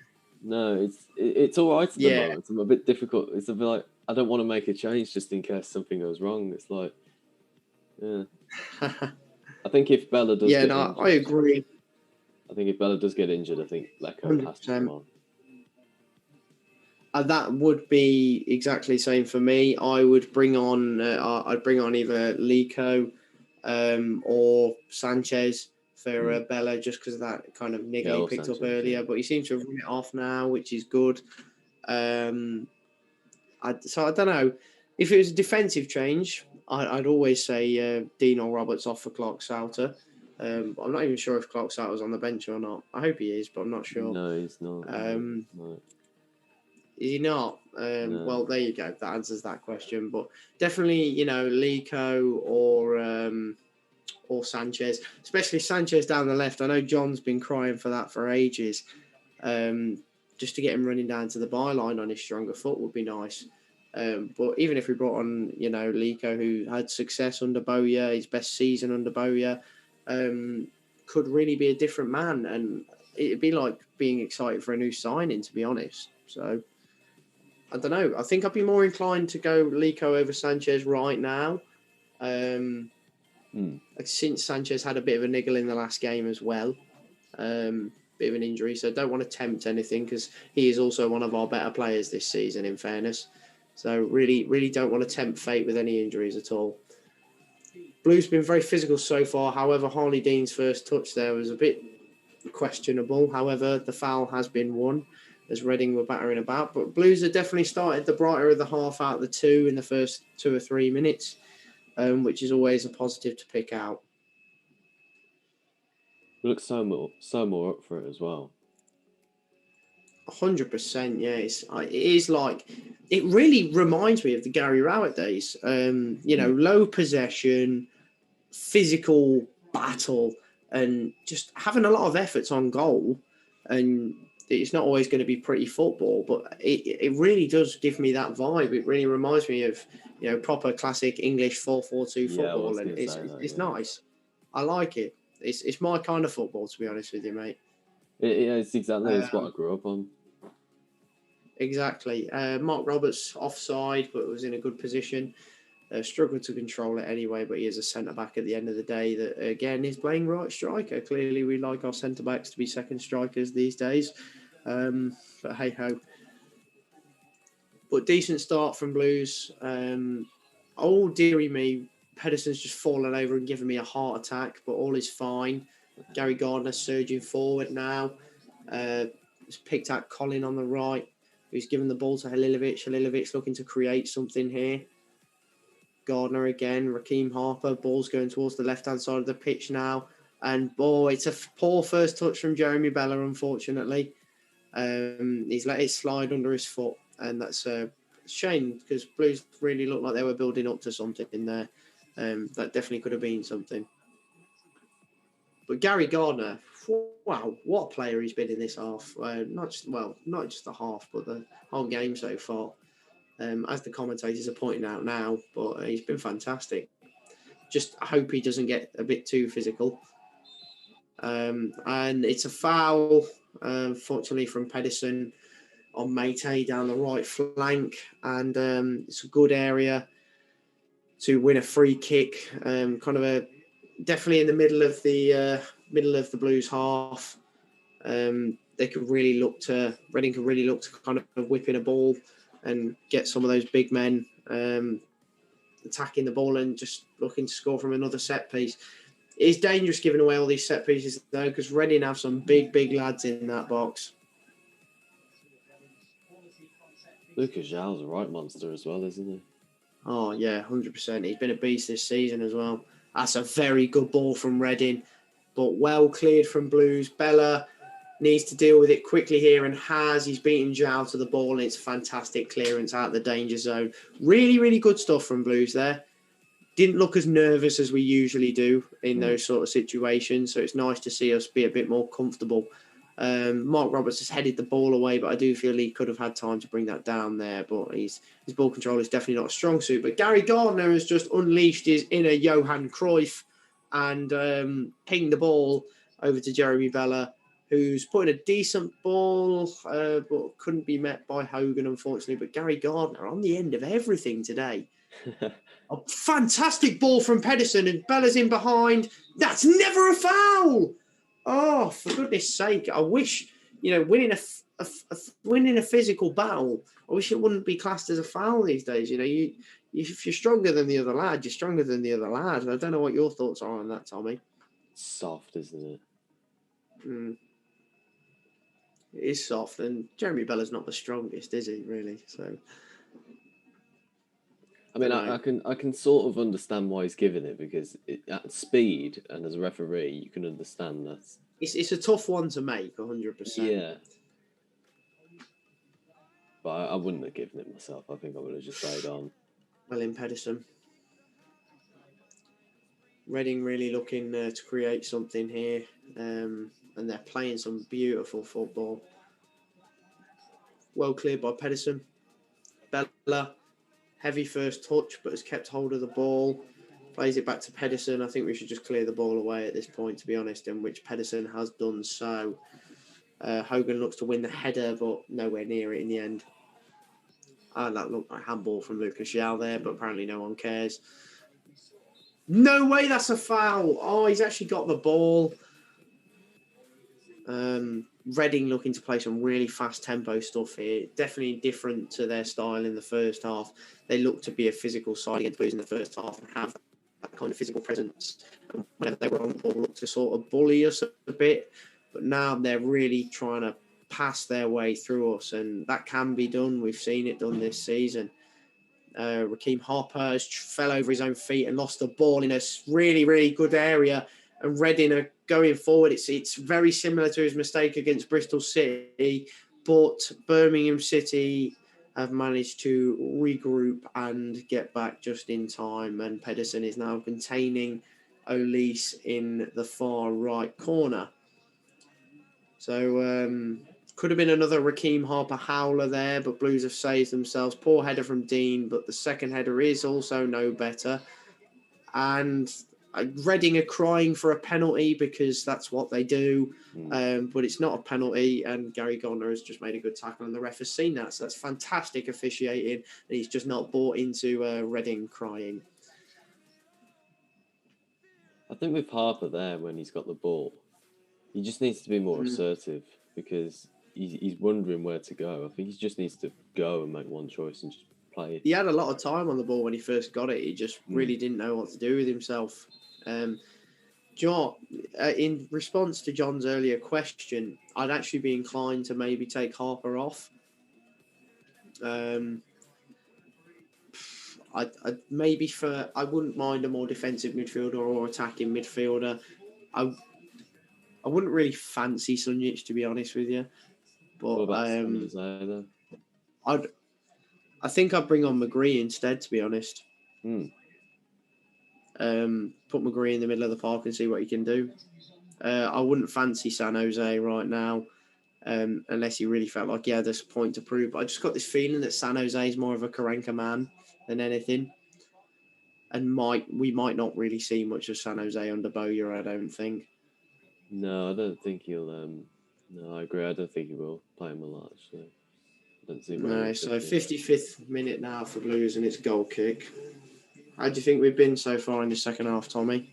No, it's all right at the moment. I'm a bit difficult. It's a bit like, I don't want to make a change just in case something goes wrong. It's like, yeah. I think if Bella does get injured... I agree. I think if Bella does get injured, I think Lecco has to come on. That would be exactly the same for me. I would bring on either Lico or Sanchez for Bella, just because of that kind of niggle he picked Sanchez, up earlier. Yeah. But he seems to have run it off now, which is good. So I don't know. If it was a defensive change, I'd always say Dino Roberts off for Clark Souter. I'm not even sure if Clark Souter's on the bench or not. I hope he is, but I'm not sure. No, he's not. No. Is he not? No. Well, there you go. That answers that question. But definitely, Lico or Sanchez, especially Sanchez down the left. I know John's been crying for that for ages. Just to get him running down to the byline on his stronger foot would be nice. But even if we brought on, Lico, who had success under Bowyer, his best season under Bowyer, could really be a different man. And it'd be like being excited for a new signing, to be honest. So, I don't know. I think I'd be more inclined to go Lico over Sanchez right now. Since Sanchez had a bit of a niggle in the last game as well. Bit of an injury, so I don't want to tempt anything because he is also one of our better players this season, in fairness. So really, really don't want to tempt fate with any injuries at all. Blue's been very physical so far. However, Harley Dean's first touch there was a bit questionable. However, the foul has been won as Reading were battering about. But Blues have definitely started the brighter of the half out of the two in the first 2 or 3 minutes, which is always a positive to pick out. We look so more up for it as well. 100%, yeah. It is like, it really reminds me of the Gary Rowett days. Low possession, physical battle, and just having a lot of efforts on goal. And it's not always going to be pretty football, but it really does give me that vibe. It really reminds me of proper classic English 4-4-2 football, and it's nice. I like it. It's my kind of football, to be honest with you, mate. It's exactly it's what I grew up on. Exactly. Mark Roberts offside, but was in a good position. Struggled to control it anyway, but he is a centre-back at the end of the day that, again, is playing right striker. Clearly, we like our centre-backs to be second strikers these days. But hey-ho. But decent start from Blues. Oh, dearie me, Pedersen's just fallen over and given me a heart attack, but all is fine. Gary Gardner surging forward now. It's picked out Colin on the right, who's given the ball to Halilovic. Halilovic looking to create something here. Gardner again, Raheem Harper. Ball's going towards the left-hand side of the pitch now. And, it's a poor first touch from Jeremy Bella, unfortunately. He's let it slide under his foot. And that's a shame because Blues really looked like they were building up to something in there. That definitely could have been something. But Gary Gardner, wow, what a player he's been in this half. Not just the half, but the whole game so far. As the commentators are pointing out now, but he's been fantastic. Just I hope he doesn't get a bit too physical. And it's a foul, fortunately, from Pedersen on Meite down the right flank. And it's a good area to win a free kick. Definitely in the middle of the Blues half. Reading could really look to kind of whip in a ball and get some of those big men attacking the ball and just looking to score from another set piece. It's dangerous giving away all these set pieces though, because Reading have some big lads in that box. Lucas Zhao's a right monster as well, isn't he? Oh yeah, 100%. He's been a beast this season as well. That's a very good ball from Reading, but well cleared from Blues. Bella needs to deal with it quickly here and he's beaten Zhao to the ball, and it's fantastic clearance out of the danger zone. Really good stuff from Blues there. Didn't look as nervous as we usually do in those sort of situations, so it's nice to see us be a bit more comfortable. Mark Roberts has headed the ball away, but I do feel he could have had time to bring that down there, but his ball control is definitely not a strong suit. But Gary Gardner has just unleashed his inner Johan Cruyff and pinged the ball over to Jeremy Bella, who's putting a decent ball, but couldn't be met by Hogan, unfortunately. But Gary Gardner on the end of everything today. A fantastic ball from Pedersen, and Bella's in behind. That's never a foul. Oh, for goodness sake. I wish, winning a physical battle, I wish it wouldn't be classed as a foul these days. If you're stronger than the other lad, you're stronger than the other lad. I don't know what your thoughts are on that, Tommy. Soft, isn't it? It is soft, and Jeremy Bella's not the strongest, is he, really? So, I mean, I can sort of understand why he's giving it, because at speed and as a referee, you can understand that. It's a tough one to make, 100%. Yeah. But I wouldn't have given it myself. I think I would have just stayed on. Well in Pedersen. Reading really looking to create something here. And they're playing some beautiful football. Well cleared by Pedersen. Bella. Heavy first touch, but has kept hold of the ball. Plays it back to Pedersen. I think we should just clear the ball away at this point, to be honest, in which Pedersen has done so. Hogan looks to win the header, but nowhere near it in the end. That looked like handball from Lucas Zhao there, but apparently no one cares. No way, that's a foul. Oh, he's actually got the ball. Reading looking to play some really fast tempo stuff here. Definitely different to their style in the first half. They look to be a physical side against Blues in the first half and have that kind of physical presence. And whenever they were on the ball, look to sort of bully us a bit. But now they're really trying to pass their way through us, and that can be done. We've seen it done this season. Raheem Harper fell over his own feet and lost the ball in a really good area. And Reading are going forward. It's very similar to his mistake against Bristol City, but Birmingham City have managed to regroup and get back just in time. And Pedersen is now containing Olise in the far right corner. So could have been another Raheem Harper howler there, but Blues have saved themselves. Poor header from Dean, but the second header is also no better. And Reading are crying for a penalty because that's what they do, but it's not a penalty, and Gary Gardner has just made a good tackle, and the ref has seen that, so that's fantastic officiating, and he's just not bought into Reading crying. I think with Harper there, when he's got the ball, he just needs to be more assertive, because he's wondering where to go. I think he just needs to go and make one choice and just play it. He had a lot of time on the ball when he first got it. He just really didn't know what to do with himself. John, in response to John's earlier question, I'd actually be inclined to maybe take Harper off. I wouldn't mind a more defensive midfielder or attacking midfielder. I wouldn't really fancy Sunjic, to be honest with you. But what about I think I'd bring on McGree instead, to be honest. Put McGree in the middle of the park and see what he can do. I wouldn't fancy San Jose right now, unless he really felt like he had this point to prove. But I just got this feeling that San Jose is more of a Karanka man than anything. And we might not really see much of San Jose under Bowyer, I don't think. No, I don't think he'll. No, I agree. I don't think he will play him a lot. Actually, I don't see. No, so 55th minute now for Blues, and it's goal kick. How do you think we've been so far in the second half, Tommy?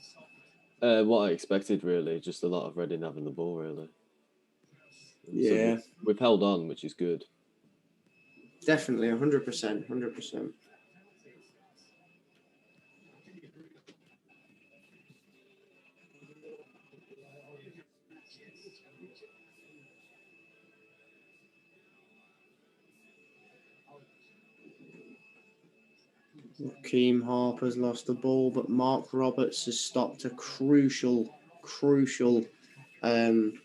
What I expected, really, just a lot of Reading having the ball, really. Yeah, so we've held on, which is good. Definitely, 100%, 100%. Keem Harper's lost the ball, but Mark Roberts has stopped a crucial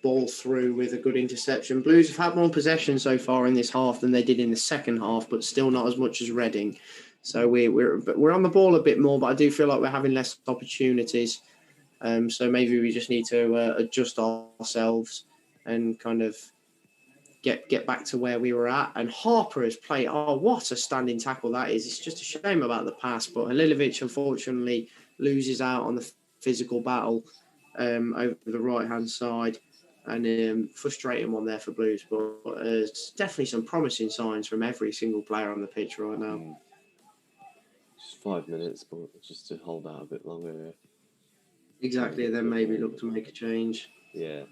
ball through with a good interception. Blues have had more possession so far in this half than they did in the second half, but still not as much as Reading. So we're on the ball a bit more, but I do feel like we're having less opportunities. So maybe we just need to adjust ourselves and kind of get back to where we were at. And Harper has played. Oh, what a standing tackle that is! It's just a shame about the pass, but Halilovic unfortunately loses out on the physical battle over the right hand side, and frustrating one there for Blues. But there's definitely some promising signs from every single player on the pitch right now. Just 5 minutes, but just to hold out a bit longer. Yeah. Exactly. Then maybe look to make a change. Yeah.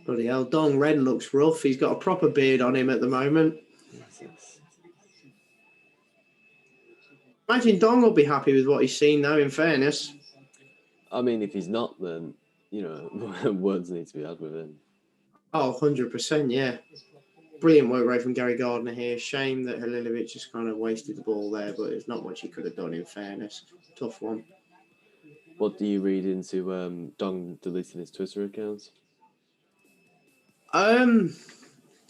Bloody hell, Dong Ren looks rough. He's got a proper beard on him at the moment. Yes. Imagine Dong will be happy with what he's seen, though, in fairness. I mean, if he's not, then, words need to be had with him. Oh, 100%, yeah. Brilliant work rate from Gary Gardner here. Shame that Halilovic just kind of wasted the ball there, but there's not much he could have done, in fairness. Tough one. What do you read into Dong deleting his Twitter accounts? To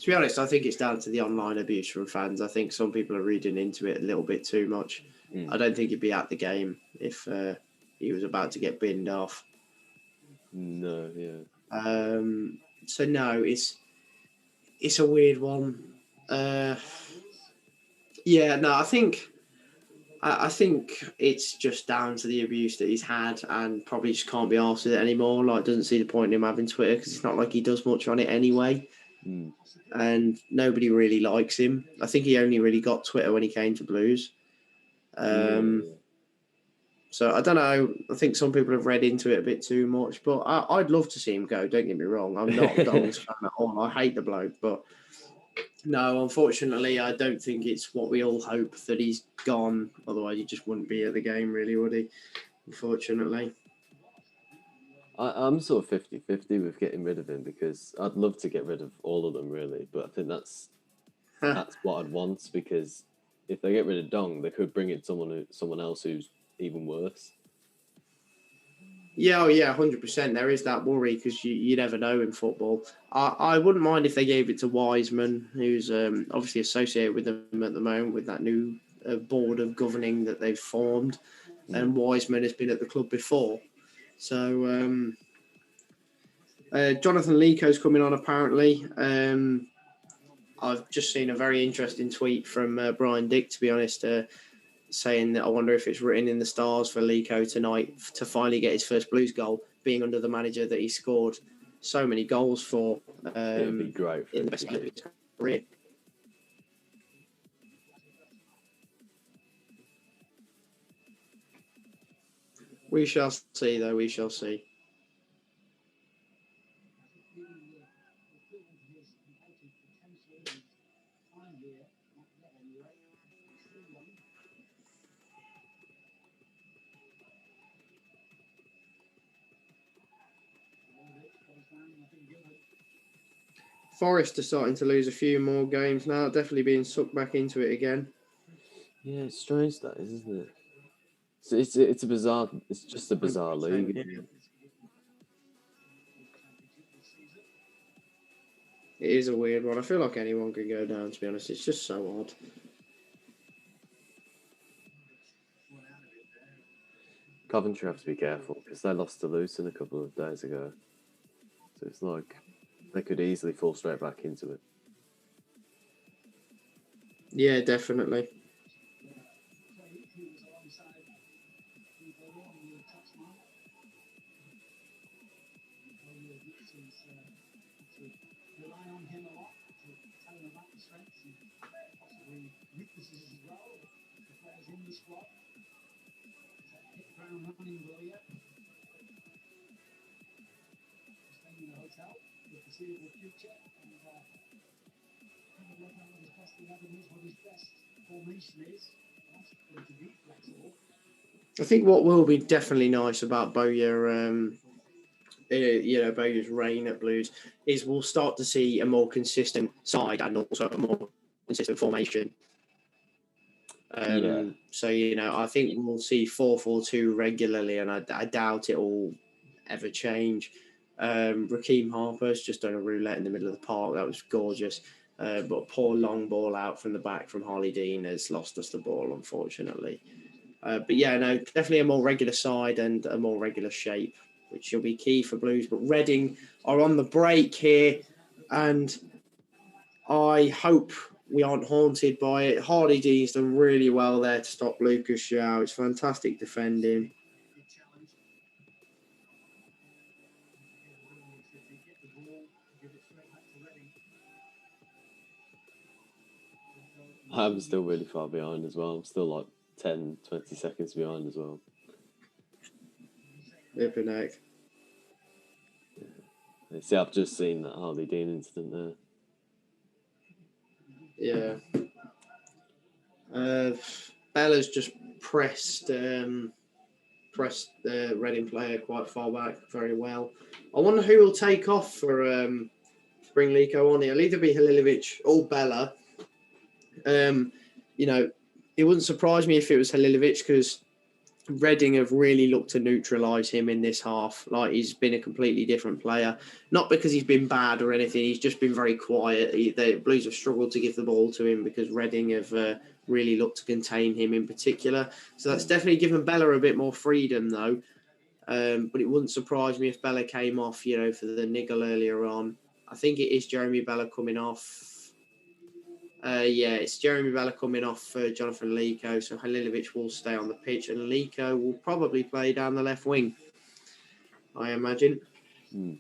be honest, I think it's down to the online abuse from fans. I think some people are reading into it a little bit too much. I don't think he'd be at the game if he was about to get binned off. No, yeah. So no, it's a weird one. Yeah, no, I think it's just down to the abuse that he's had, and probably just can't be arsed with it anymore. Like, doesn't see the point in him having Twitter because it's not like he does much on it anyway. And nobody really likes him. I think he only really got Twitter when he came to Blues. So I don't know. I think some people have read into it a bit too much, but I'd love to see him go. Don't get me wrong. I'm not a Dong's fan at all. I hate the bloke, but no, unfortunately, I don't think it's what we all hope that he's gone. Otherwise, he just wouldn't be at the game, really, would he? Unfortunately. I'm sort of 50-50 with getting rid of him because I'd love to get rid of all of them, really. But I think that's what I'd want, because if they get rid of Dong, they could bring in someone else who's even worse. Yeah, 100%. There is that worry because you never know in football. I wouldn't mind if they gave it to Wiseman, who's obviously associated with them at the moment with that new board of governing that they've formed. And Wiseman has been at the club before. So Jonathan Leaco's coming on apparently. I've just seen a very interesting tweet from Brian Dick, to be honest, saying that I wonder if it's written in the stars for Lico tonight to finally get his first Blues goal, being under the manager that he scored so many goals for. It'd be great for in the best of his career. We shall see, though. We shall see. Forest are starting to lose a few more games now, definitely being sucked back into it again. Yeah, it's strange that is, isn't it? It's a bizarre. It's just a bizarre league. It is a weird one. I feel like anyone could go down, to be honest. It's just so odd. Coventry have to be careful because they lost to Luton a couple of days ago. So it's like they could easily fall straight back into it. Yeah, definitely. I think what will be definitely nice about Bowyer, Bowyer's reign at Blues is we'll start to see a more consistent side and also a more consistent formation. So, I think we'll see 4-4-2 regularly, and I doubt it will ever change. Raheem Harper's just done a roulette in the middle of the park. That was gorgeous. But a poor long ball out from the back from Harley Dean has lost us the ball, unfortunately. But yeah, no, definitely a more regular side and a more regular shape, which will be key for Blues. But Reading are on the break here, and I hope we aren't haunted by it. Harley Dean's done really well there to stop Lucas Shaw. It's fantastic defending. I'm still really far behind as well. I'm still like 10, 20 seconds behind as well. Flipping heck. Yeah. See, I've just seen that Harley Dean incident there. Yeah. Bella's just pressed the Reading player quite far back very well. I wonder who will take off for bring Lico on here. It'll either be Halilovic or Bella. It wouldn't surprise me if it was Halilovic because Reading have really looked to neutralise him in this half. Like, he's been a completely different player. Not because he's been bad or anything. He's just been very quiet. The Blues have struggled to give the ball to him because Reading have really looked to contain him in particular. So that's definitely given Bella a bit more freedom, though. But it wouldn't surprise me if Bella came off, for the niggle earlier on. I think it is Jeremy Bella coming off. It's Jeremy Bella coming off for Jonathan Lico, so Halilovic will stay on the pitch, and Lico will probably play down the left wing, I imagine. It'd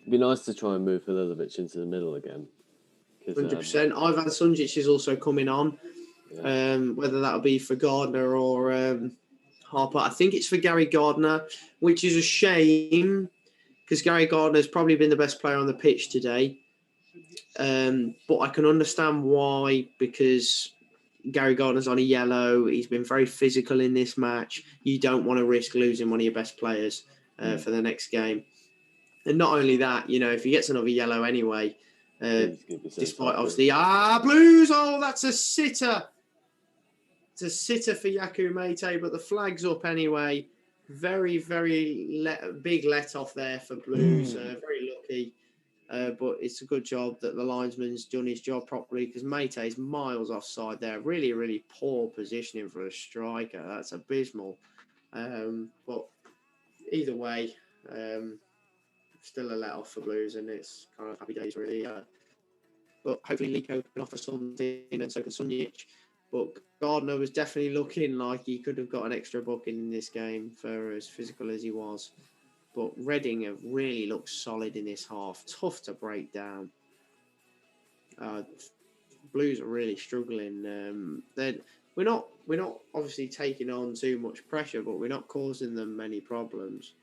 be nice to try and move Halilovic into the middle again. 100%. Ivan Sunjic is also coming on, whether that'll be for Gardner or Harper. I think it's for Gary Gardner, which is a shame because Gary Gardner's probably been the best player on the pitch today. But I can understand why, because Gary Gardner's on a yellow. He's been very physical in this match. You don't want to risk losing one of your best players for the next game. And not only that, if he gets another yellow anyway, despite obviously, Blues, that's a sitter. It's a sitter for Yaku Mate, but the flag's up anyway. Very, very big let off there for Blues. Very lucky. But it's a good job that the linesman's done his job properly because Mate is miles offside there. Really, really poor positioning for a striker. That's abysmal. But either way, still a let off for Blues, and it's kind of happy days really. But hopefully Lico can offer something, and so can Sunjic. But Gardner was definitely looking like he could have got an extra booking in this game for as physical as he was. But Reading have really looked solid in this half. Tough to break down. Blues are really struggling. We're not obviously taking on too much pressure, but we're not causing them many problems.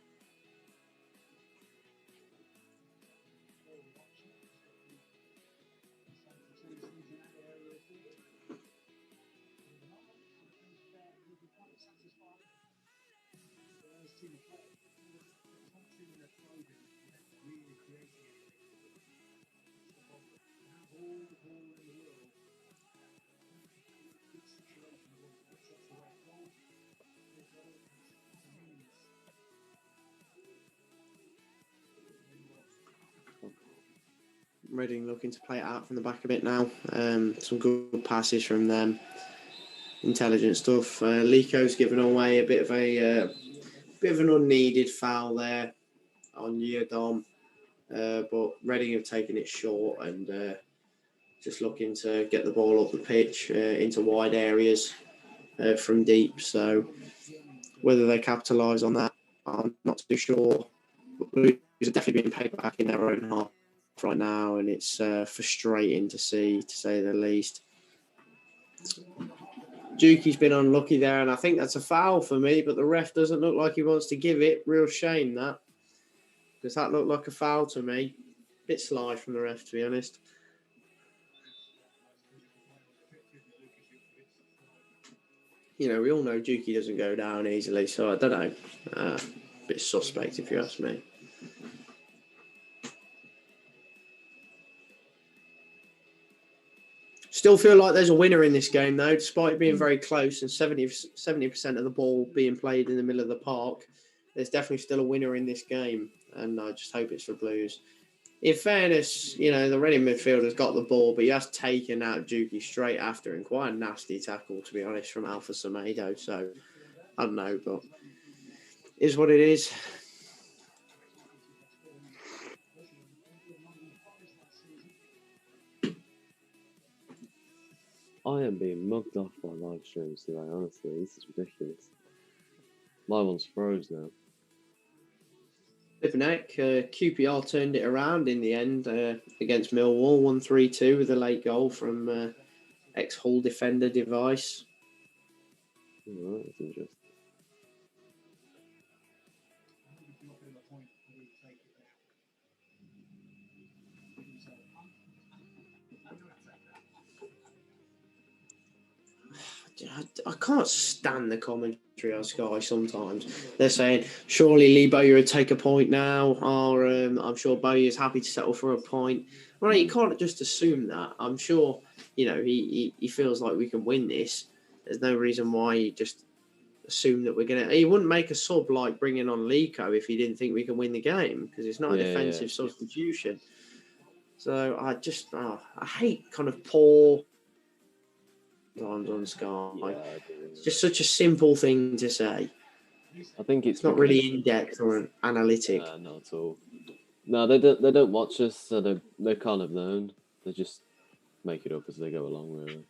Reading looking to play it out from the back a bit now. Some good passes from them. Intelligent stuff. Lico's given away a bit of an unneeded foul there on Yadom. But Reading have taken it short and just looking to get the ball up the pitch into wide areas from deep. So whether they capitalise on that, I'm not too sure. But Blues are definitely being paid back in their own half right now, and it's frustrating to see, to say the least. Juki's been unlucky there, and I think that's a foul for me, but the ref doesn't look like he wants to give it. Real shame that, because that looked like a foul to me. Bit sly from the ref, to be honest. You know, we all know Juki doesn't go down easily, so I don't know. Bit suspect, if you ask me. Still feel like there's a winner in this game, though, despite it being very close and 70% of the ball being played in the middle of the park. There's definitely still a winner in this game, and I just hope it's for Blues. In fairness, you know, the Reading midfielder's got the ball, but he has taken out Juki straight after, and quite a nasty tackle, to be honest, from Alpha Semedo. So, I don't know, but it is what it is. I am being mugged off by live streams today, honestly. This is ridiculous. My one's froze now. Liverneck, QPR turned it around in the end against Millwall, 1-3-2 with a late goal from ex-Hull defender Device. Alright, that's interesting. I can't stand the commentary on Sky sometimes. They're saying, surely Lee Bowyer would take a point now, or I'm sure Bowyer's happy to settle for a point. Well, you can't just assume that. I'm sure, you know, he feels like we can win this. There's no reason why you just assume that we're going to... He wouldn't make a sub like bringing on Lico if he didn't think we can win the game, because it's not a defensive substitution. So I hate kind of poor... on Sky. It's just such a simple thing to say. I think it's not really in depth or analytic. Not at all. No, they don't watch us, so they can't have known. They just make it up as they go along, really.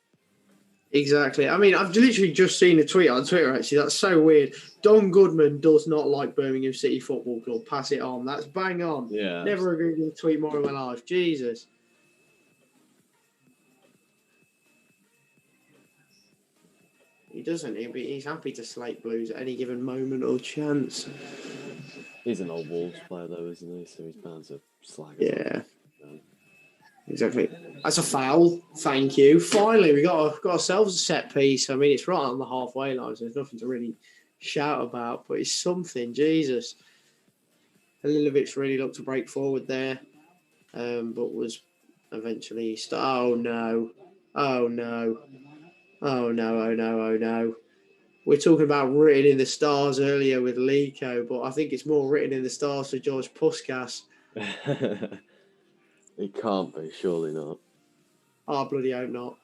Exactly. I mean, I've literally just seen a tweet on Twitter, actually. That's so weird. Don Goodman does not like Birmingham City Football Club. Pass it on. That's bang on. Yeah. Never agreed with a tweet more in my life. Jesus. He doesn't. He's happy to slate Blues at any given moment or chance. He's an old Wolves player, though, isn't he? So he's bound to slag us. Yeah. Exactly. That's a foul. Thank you. Finally, we got ourselves a set piece. I mean, it's right on the halfway line, so there's nothing to really shout about, but it's something. Jesus. Halilovic really looked to break forward there, but was eventually... Oh, no. Oh, no. Oh, no, oh, no, oh, no. We're talking about written in the stars earlier with Lico, but I think it's more written in the stars for George Puskas. It can't be, surely not. Oh, bloody hope not.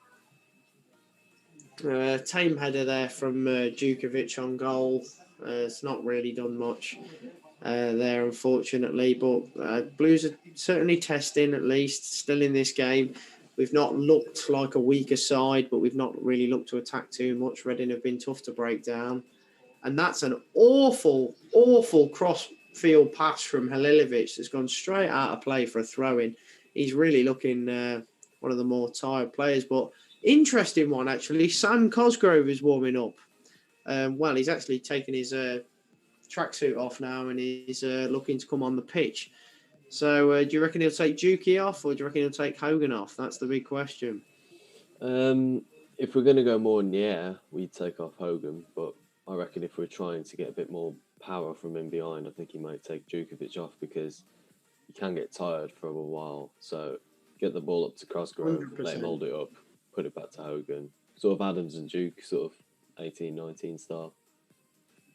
Tame header there from Djukovic on goal. It's not really done much. there, unfortunately. But Blues are certainly testing, at least, still in this game. We've not looked like a weaker side, but we've not really looked to attack too much. Reading have been tough to break down. And that's an awful, awful cross-field pass from Halilovic that's gone straight out of play for a throw-in. He's really looking one of the more tired players. But interesting one, actually. Sam Cosgrove is warming up. He's actually taken his tracksuit off now and he's looking to come on the pitch. So do you reckon he'll take Dukey off or do you reckon he'll take Hogan off? That's the big question. If we're going to go more in the air, we'd take off Hogan. But I reckon if we're trying to get a bit more power from in behind, I think he might take Djukovic off because he can get tired for a while. So get the ball up to Cosgrove, 100%. Let him hold it up, put it back to Hogan. Sort of Adams and Duke, sort of 18-19 style.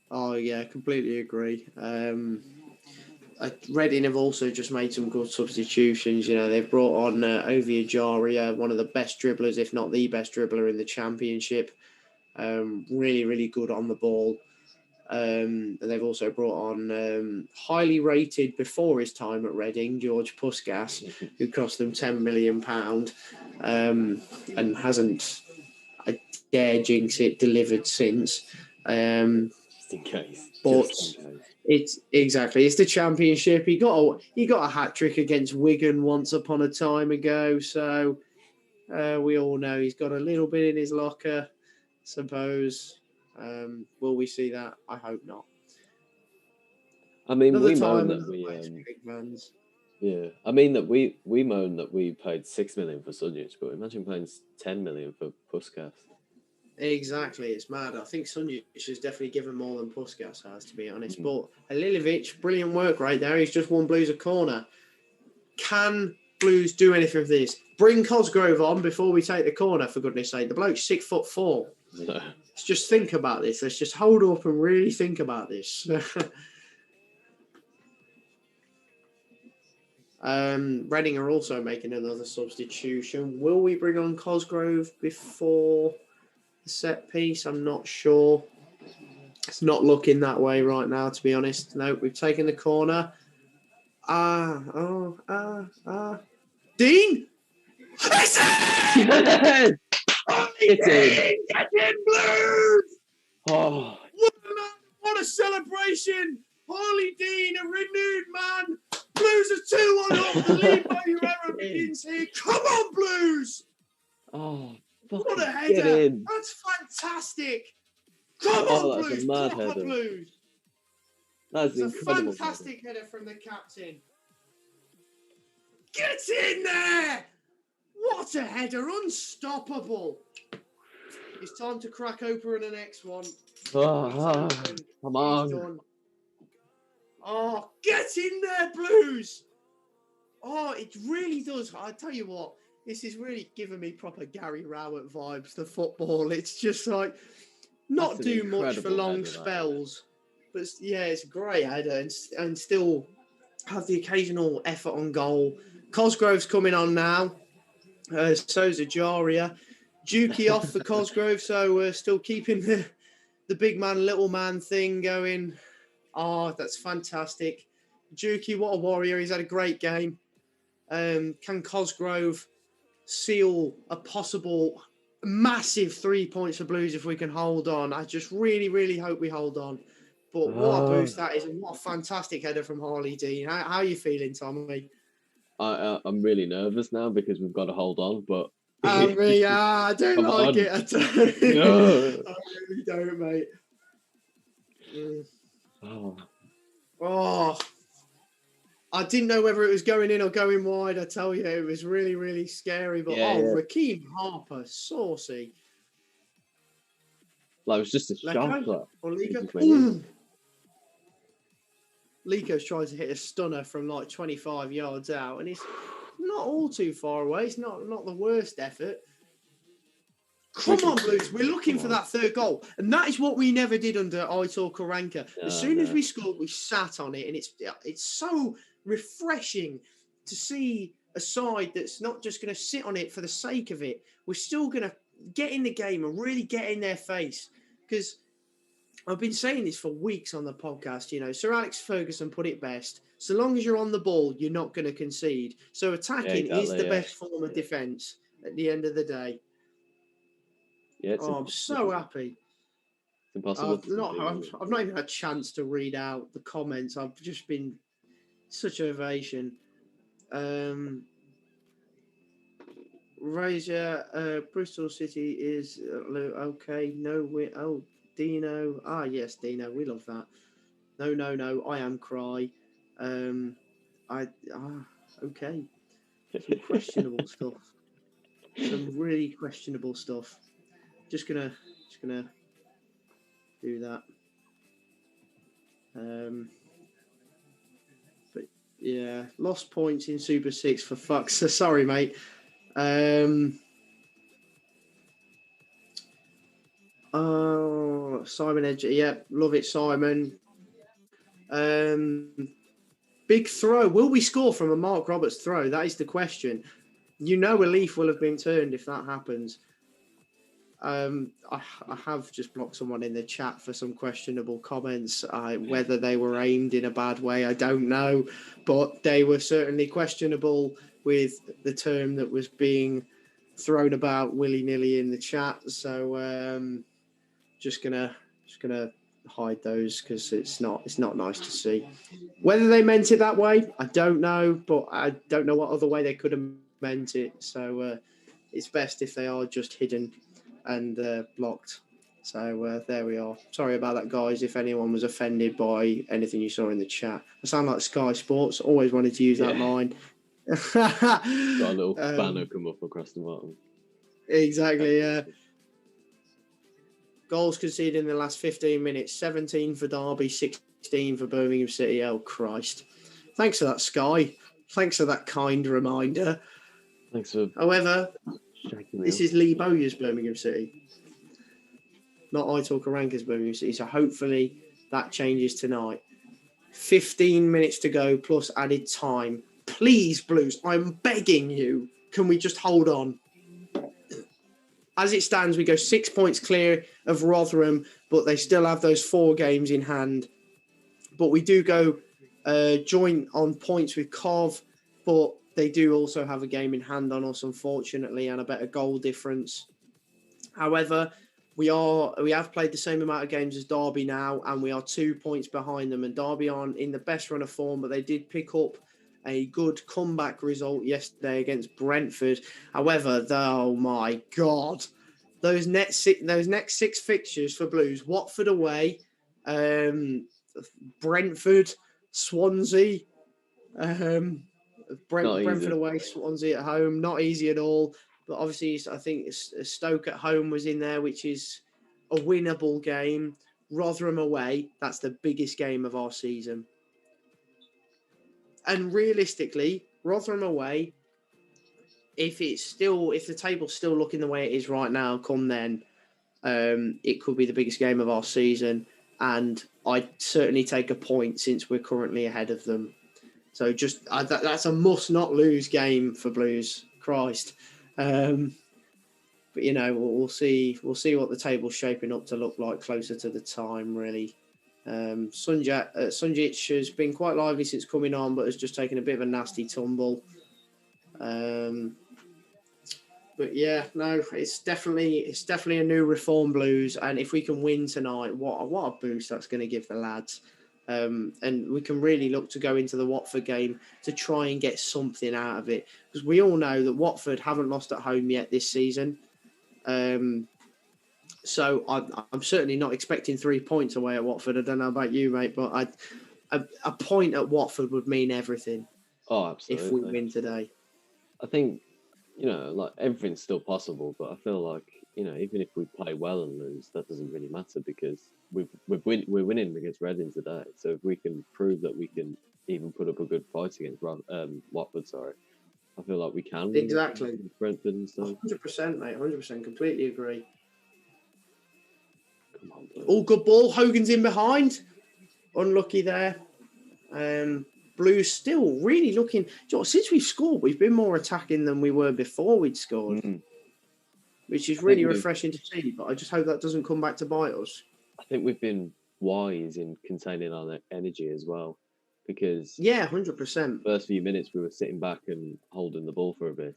Oh, yeah, completely agree. Reading have also just made some good substitutions. You know, they've brought on Ovie Ejaria, one of the best dribblers, if not the best dribbler in the Championship. Really, really good on the ball. And they've also brought on highly rated before his time at Reading, George Puskas, who cost them £10 million and hasn't, I dare jinx it, delivered since. Just in case. But it's the Championship. He got a hat trick against Wigan once upon a time ago, so we all know he's got a little bit in his locker, suppose. Will we see that? I hope not. I mean, we moan that we yeah. I mean that we moan that we paid $6 million for Sunjic, but imagine paying $10 million for Puskas. Exactly, it's mad. I think Sunjic has definitely given more than Puskas has, to be honest. But Halilovic, brilliant work right there. He's just won Blues a corner. Can Blues do anything with this? Bring Cosgrove on before we take the corner, for goodness sake. The bloke's 6'4". No. Let's just think about this. Let's just hold up and really think about this. Reading are also making another substitution. Will we bring on Cosgrove before the set piece? I'm not sure. It's not looking that way right now, to be honest. No, we've taken the corner. Dean! It's in! Get in, Blues! Oh. What a celebration! Harley Dean, a renewed man. Blues are 2-1 up. The lead by your error begins here. Come on, Blues! Oh, what a header! That's fantastic! Come on, Blues! Proper Blues! That's a fantastic header from the captain. Get in there! What a header! Unstoppable! It's time to crack open the next one. Come on. Done. Oh, get in there, Blues! Oh, it really does. I tell you what, this is really giving me proper Gary Rowett vibes, the football. It's just like, not do much for long spells. But yeah, it's a great header and still have the occasional effort on goal. Cosgrove's coming on now. So's Ejaria. Dukey off for Cosgrove, so we're still keeping the big man, little man thing going. Oh, that's fantastic. Dukey, what a warrior. He's had a great game. Can Cosgrove seal a possible massive 3 points for Blues if we can hold on? I just really, really hope we hold on. But what a boost that is, and what a fantastic header from Harley Dean. How are you feeling, Tommy? I'm really nervous now because we've got to hold on, but... I don't like it at all. No. I really don't, mate. Oh. I didn't know whether it was going in or going wide, I tell you. It was really, really scary. But, Raheem Harper, saucy. Like, it was just a shot. Lico's trying to hit a stunner from like 25 yards out, and it's not all too far away. It's not the worst effort. Come on, Blues. We're looking for that third goal. And that is what we never did under Aitor Karanka. As soon as we scored, we sat on it. And it's so refreshing to see a side that's not just going to sit on it for the sake of it. We're still going to get in the game and really get in their face. Because I've been saying this for weeks on the podcast. Sir Alex Ferguson put it best. So long as you're on the ball, you're not going to concede. So attacking is the best form of defence at the end of the day. Yeah, I'm so happy. It's impossible. I've not even had a chance to read out the comments. I've just been such an ovation. Razor, Bristol City is okay. No, Dino. Ah, yes, Dino. We love that. No. I am cry. Okay. Some questionable stuff. Some really questionable stuff. Just gonna do that. But yeah, lost points in Super 6 for fuck's sake. Sorry, mate. Simon Edge. Yeah, love it, Simon. Big throw. Will we score from a Mark Roberts throw? That is the question. A leaf will have been turned if that happens. I have just blocked someone in the chat for some questionable comments. Whether they were aimed in a bad way, I don't know. But they were certainly questionable with the term that was being thrown about willy-nilly in the chat. So just gonna hide those because it's not nice to see. Whether they meant it that way, I don't know, but I don't know what other way they could have meant it. So it's best if they are just hidden and blocked. So there we are. Sorry about that, guys, if anyone was offended by anything you saw in the chat. I sound like Sky Sports. Always wanted to use that line. Got a little banner come up across the bottom. Exactly, yeah. Goals conceded in the last 15 minutes. 17 for Derby, 16 for Birmingham City. Oh, Christ. Thanks for that, Sky. Thanks for that kind reminder. Thanks for... However, this is Lee Bowyer's Birmingham City. Not Aitor Karanka's Birmingham City. So hopefully that changes tonight. 15 minutes to go plus added time. Please, Blues, I'm begging you. Can we just hold on? As it stands, we go 6 points clear of Rotherham, but they still have those 4 games in hand. But we do go joint on points with Cov, but they do also have a game in hand on us, unfortunately, and a better goal difference. However, we have played the same amount of games as Derby now, and we are 2 points behind them. And Derby aren't in the best run of form, but they did pick up a good comeback result yesterday against Brentford. However, oh my God, those next 6 fixtures for Blues: Watford away, Brentford, Swansea, Brentford away, Swansea at home. Not easy at all. But obviously, I think Stoke at home was in there, which is a winnable game. Rotherham away, that's the biggest game of our season. And realistically, Rotherham away, if the table's still looking the way it is right now, come then, it could be the biggest game of our season. And I'd certainly take a point since we're currently ahead of them. So that's a must-not lose game for Blues. Christ. But we'll see what the table's shaping up to look like closer to the time, really. Sunjic has been quite lively since coming on, but has just taken a bit of a nasty tumble. But yeah, no, it's definitely a new reform Blues, and if we can win tonight, what a boost that's going to give the lads. And we can really look to go into the Watford game to try and get something out of it, because we all know that Watford haven't lost at home yet this season. So I'm certainly not expecting 3 points away at Watford. I don't know about you, mate, but a point at Watford would mean everything. Oh, absolutely. If we win today. I think, like everything's still possible, but I feel like, even if we play well and lose, that doesn't really matter because we're winning against Reading today. So if we can prove that we can even put up a good fight against Watford, I feel like we can. Exactly. Brentford and stuff. 100%, mate. 100%. Completely agree. Come on, Blues. All good ball. Hogan's in behind. Unlucky there. Blues still really looking. Since we've scored, we've been more attacking than we were before we'd scored, which is really refreshing to see. But I just hope that doesn't come back to bite us. I think we've been wise in containing our energy as well, because 100%. First few minutes we were sitting back and holding the ball for a bit.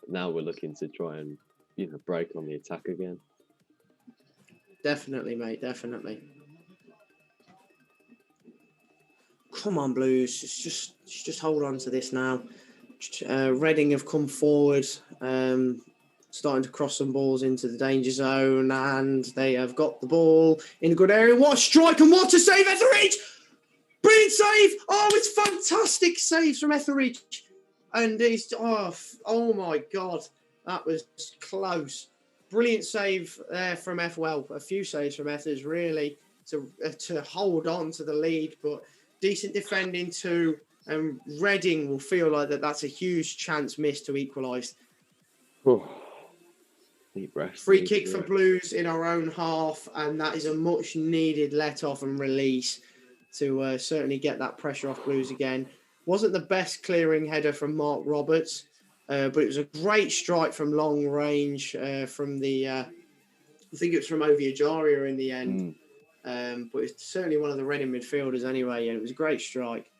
But now we're looking to try and break on the attack again. Definitely, mate. Definitely. Come on, Blues. Just hold on to this now. Reading have come forward, starting to cross some balls into the danger zone, and they have got the ball in a good area. What a strike and what a save, Etheridge! Brilliant save! Oh, it's fantastic saves from Etheridge. And he's, oh my God, that was close. Brilliant save there from a few saves from Etheridge, really, to hold on to the lead, but decent defending too. And Reading will feel like that's a huge chance missed to equalise. Deep breath. Free kick for Blues in our own half, and that is a much needed let off and release to certainly get that pressure off Blues again. Wasn't the best clearing header from Mark Roberts, but it was a great strike from long range from the, I think it was from Oviajaria in the end. But it's certainly one of the Reading midfielders anyway, and it was a great strike.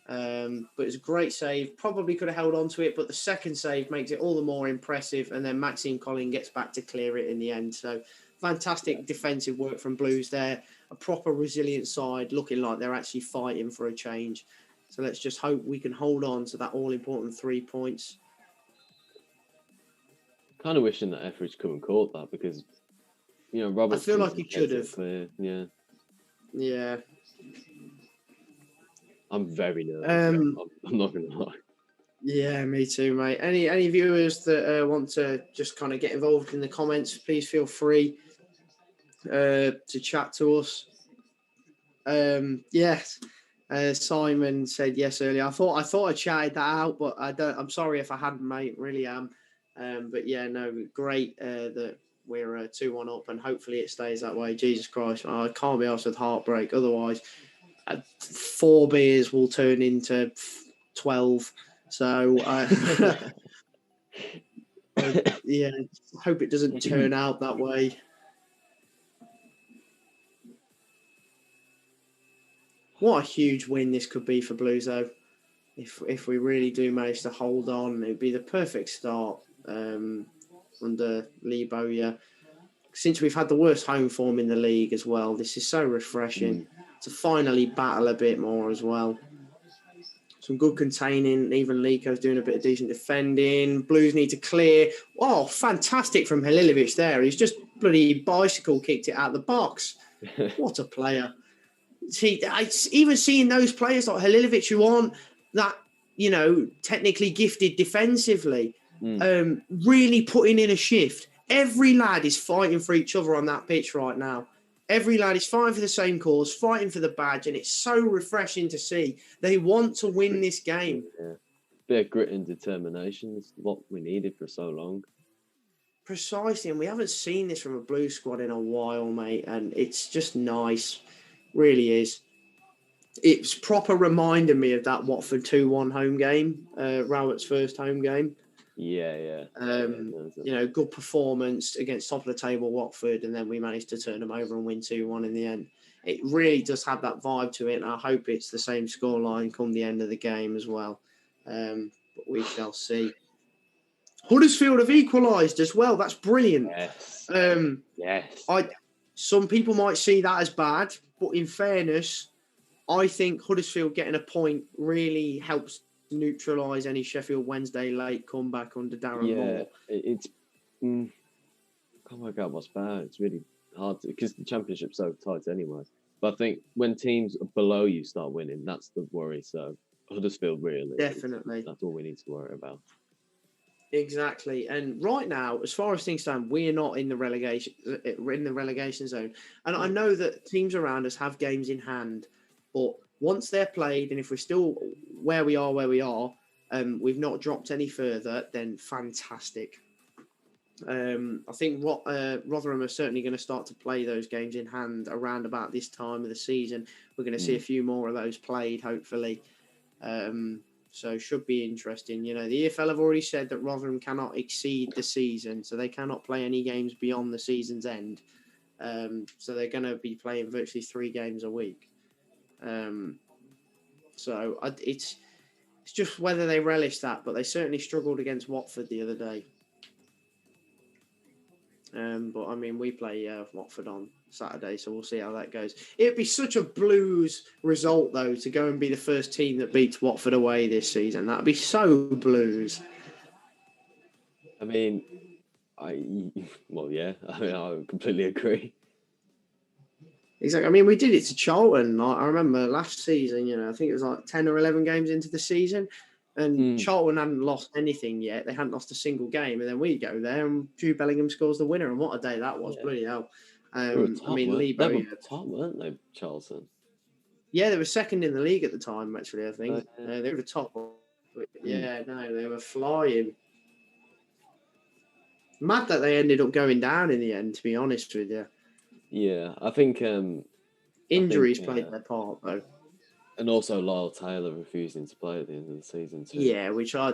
But it's a great save. Probably could have held on to it, but the second save makes it all the more impressive. And then Maxime Collin gets back to clear it in the end. So fantastic defensive work from Blues there. A proper resilient side, looking like they're actually fighting for a change. So let's just hope we can hold on to that all-important 3 points. Kind of wishing that Etheridge couldn't caught that, because, Roberts. I feel like he should have. Yeah. Yeah. I'm very nervous. I'm not going to lie. Yeah, me too, mate. Any viewers that want to just kind of get involved in the comments, please feel free to chat to us. Yes, Simon said yes earlier. I thought I chatted that out, but I'm sorry if I hadn't, mate. Really am. But yeah, no, great that we're 2-1 up, and hopefully it stays that way. Jesus Christ, I can't be arsed with heartbreak. Otherwise, 4 beers will turn into 12. So, yeah, hope it doesn't turn out that way. What a huge win this could be for Blues, though. If we really do manage to hold on, it'd be the perfect start under Lee Bowyer. Since we've had the worst home form in the league as well, this is so refreshing to finally battle a bit more as well. Some good containing. Even Liko's doing a bit of decent defending. Blues need to clear. Oh, fantastic from Halilovic there. He's just bloody bicycle kicked it out of the box. What a player. See, even seeing those players like Halilovic who aren't that, technically gifted defensively, really putting in a shift. Every lad is fighting for each other on that pitch right now. Every lad is fighting for the same cause, fighting for the badge, and it's so refreshing to see. They want to win this game. Yeah. Bit of grit and determination is what we needed for so long. Precisely, and we haven't seen this from a Blues squad in a while, mate, and it's just nice. Really is. It's proper reminding me of that Watford 2-1 home game, Rowett's first home game. Yeah. Good performance against top of the table Watford, and then we managed to turn them over and win 2-1 in the end. It really does have that vibe to it, and I hope it's the same scoreline come the end of the game as well. But we shall see. Huddersfield have equalised as well. That's brilliant. Yes. Yes. Some people might see that as bad, but in fairness, I think Huddersfield getting a point really helps neutralise any Sheffield Wednesday late comeback under Darren Moore. It's can't work out what's bad. It's really hard because the Championship's so tight anyway. But I think when teams below you start winning, that's the worry. So Huddersfield really, definitely, that's all we need to worry about. Exactly, and right now, as far as things stand, we are not in the relegation zone. And I know that teams around us have games in hand, but once they're played, and if we're still where we are, we've not dropped any further, then fantastic. I think Rotherham are certainly going to start to play those games in hand around about this time of the season. We're going to see a few more of those played, hopefully. So should be interesting. The EFL have already said that Rotherham cannot exceed the season, so they cannot play any games beyond the season's end. So they're going to be playing virtually 3 games a week. It's just whether they relish that, but they certainly struggled against Watford the other day. But I mean, we play Watford on Saturday, so we'll see how that goes. It'd be such a Blues result, though, to go and be the first team that beats Watford away this season. That'd be so Blues. I mean, yeah. I mean, I completely agree. Exactly. I mean, we did it to Charlton. I remember last season, I think it was like 10 or 11 games into the season, and Charlton hadn't lost anything yet. They hadn't lost a single game, and then we go there, and Jude Bellingham scores the winner, and what a day that was. Yeah. Bloody hell. Lee Bowyer. They were top, weren't they, Charlton? Yeah, they were second in the league at the time, actually, I think. They were the top. Yeah, no, they were flying. Mad that they ended up going down in the end, to be honest with you. Yeah, I think injuries played their part, though. And also Lyle Taylor refusing to play at the end of the season too. Yeah, which I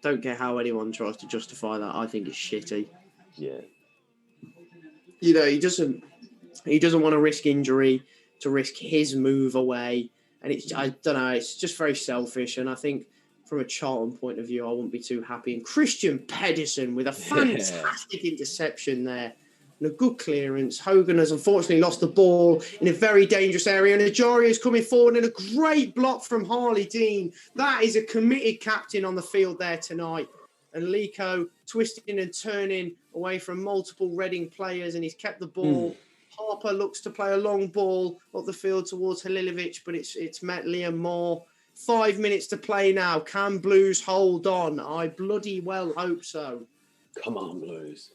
don't care how anyone tries to justify that. I think it's shitty. Yeah. He doesn't want to risk injury to risk his move away, and I don't know. It's just very selfish, and I think from a Charlton point of view, I wouldn't be too happy. And Christian Pedersen with a fantastic interception there. And a good clearance. Hogan has unfortunately lost the ball in a very dangerous area. And Ajaria is coming forward and a great block from Harley Dean. That is a committed captain on the field there tonight. And Lico twisting and turning away from multiple Reading players, and he's kept the ball. Harper looks to play a long ball up the field towards Halilovic, but it's met Liam Moore. 5 minutes to play now. Can Blues hold on? I bloody well hope so. Come on, Blues.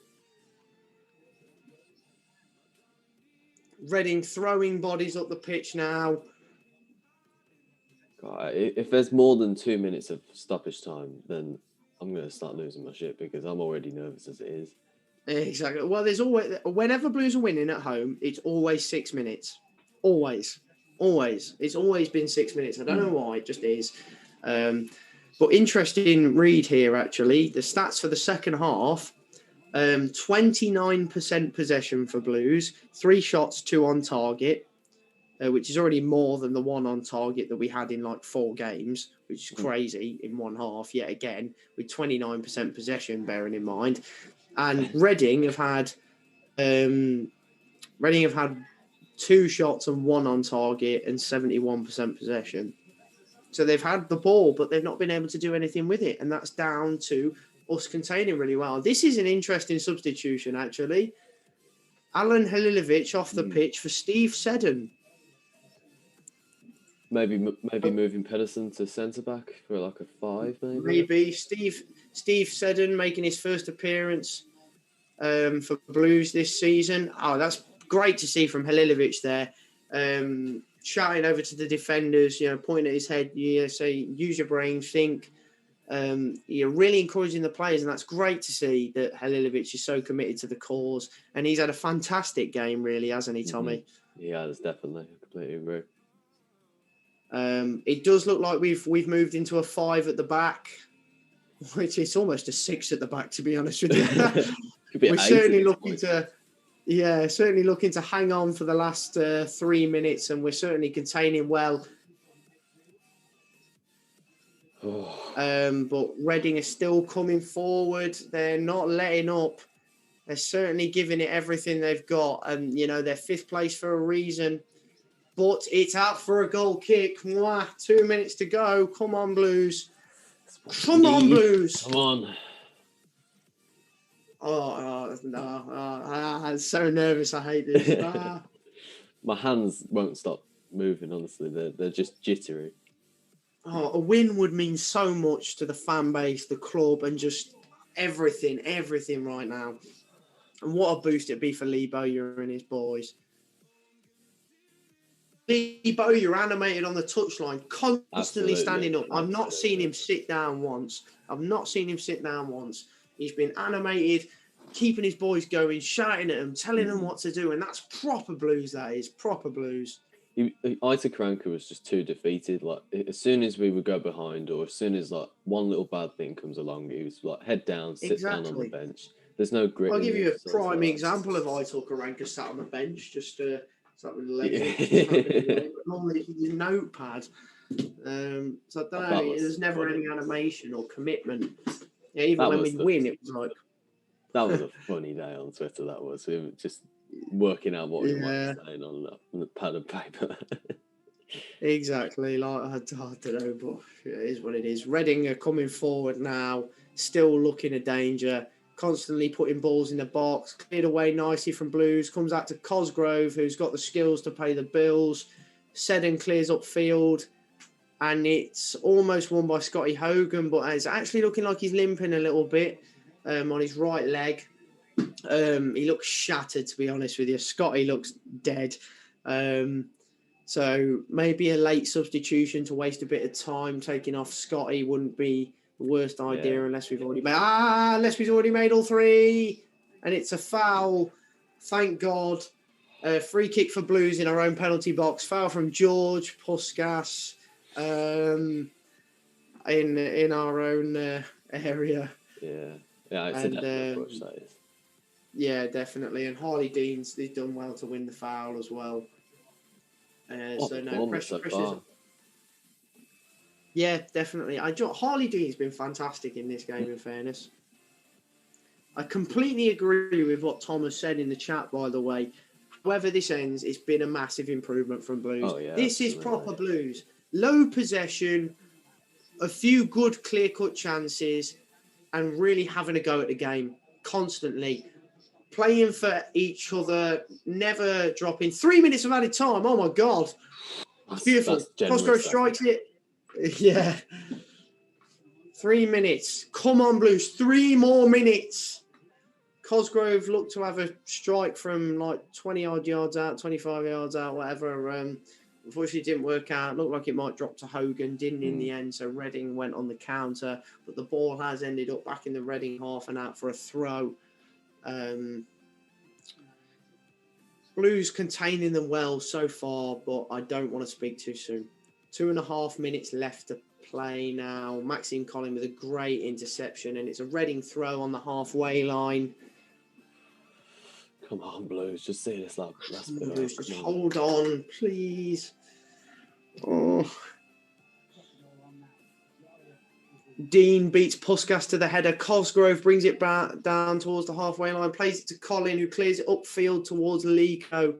Reading throwing bodies up the pitch now. God, if there's more than 2 minutes of stoppage time, then I'm going to start losing my shit because I'm already nervous as it is. Exactly. Well, there's always, whenever Blues are winning at home, it's always 6 minutes. Always. It's always been 6 minutes. I don't know why, it just is. But interesting read here, actually. The stats for the second half. 29% possession for Blues, 3 shots, 2 on target, which is already more than the 1 on target that we had in like 4 games, which is crazy in one half yet again, with 29% possession, bearing in mind. And Reading have had 2 shots and 1 on target and 71% possession. So they've had the ball, but they've not been able to do anything with it, and that's down to us containing really well. This is an interesting substitution, actually. Alan Halilovic off the pitch for Steve Seddon. Maybe moving Pedersen to centre-back for like a 5, maybe? Maybe. Steve Seddon making his first appearance for Blues this season. Oh, that's great to see from Halilovic there. Shouting over to the defenders, pointing at his head, say, use your brain, think. You're really encouraging the players, and that's great to see that Halilovic is so committed to the cause. And he's had a fantastic game, really, hasn't he, Tommy? Yeah, that's definitely. I completely agree. It does look like we've moved into a 5 at the back, which is almost a 6 at the back, to be honest with you. We're certainly looking to hang on for the last 3 minutes, and we're certainly containing well. But Reading is still coming forward. They're not letting up. They're certainly giving it everything they've got. And, they're 5th place for a reason. But it's out for a goal kick. 2 minutes to go. Come on, Blues. Come on, Blues. Come on. I'm so nervous. I hate this. My hands won't stop moving, honestly. They're just jittery. A win would mean so much to the fan base, the club, and just everything right now. And what a boost it'd be for Lee Bowyer and his boys. Lee Bowyer animated on the touchline, constantly standing up. I've not seen him sit down once. He's been animated, keeping his boys going, shouting at them, telling them what to do. And that's proper Blues, that is. Proper Blues. Ita Karanka was just too defeated. Like, as soon as we would go behind, or as soon as like one little bad thing comes along, he was like head down, sit down on the bench. There's no grit. I'll give you a prime example of Aitor Karanka sat on the bench, just sat with the legs up. Normally he uses a notepad. So I don't know. There's never any animation or commitment. Yeah, even when we win, it was like. That was a funny day on Twitter. That was just working out what we might be saying on the pad of paper. Exactly. Like I don't know, but it is what it is. Reading are coming forward now, still looking at danger, constantly putting balls in the box, cleared away nicely from Blues, comes out to Cosgrove, who's got the skills to pay the bills. Seddon clears upfield, and it's almost won by Scotty Hogan, but it's actually looking like he's limping a little bit on his right leg. He looks shattered, to be honest with you. Scotty looks dead. So maybe a late substitution to waste a bit of time taking off Scotty wouldn't be the worst idea unless we've already made all three. And it's a foul. Thank God. Free kick for Blues in our own penalty box. Foul from George Puskas in our own area. Yeah, it's a definite push, that is. Yeah, definitely. And Harley Dean's done well to win the foul as well. Pressure. Yeah, definitely. Harley Dean's been fantastic in this game, in fairness. I completely agree with what Thomas said in the chat, by the way. Whether this ends, it's been a massive improvement from Blues. Oh, yeah, this is proper Blues. Low possession, a few good clear-cut chances, and really having a go at the game constantly. Playing for each other, never dropping. 3 minutes of added time. Oh, my God. It's beautiful. Cosgrove strikes it. Yeah. 3 minutes. Come on, Blues. 3 more minutes. Cosgrove looked to have a strike from like 20-odd yards out, 25 yards out, whatever. Unfortunately, it didn't work out. Looked like it might drop to Hogan. Didn't in the end, so Reading went on the counter. But the ball has ended up back in the Reading half and out for a throw. Blues containing them well so far, but I don't want to speak too soon. 2.5 minutes left to play now. Maxime Collin with a great interception, and it's a Reading throw on the halfway line. Come on, Blues, just see this last bit. Blues, just hold on, please. Oh. Dean beats Puskas to the header. Cosgrove brings it back down towards the halfway line, plays it to Colin, who clears it upfield towards Lico.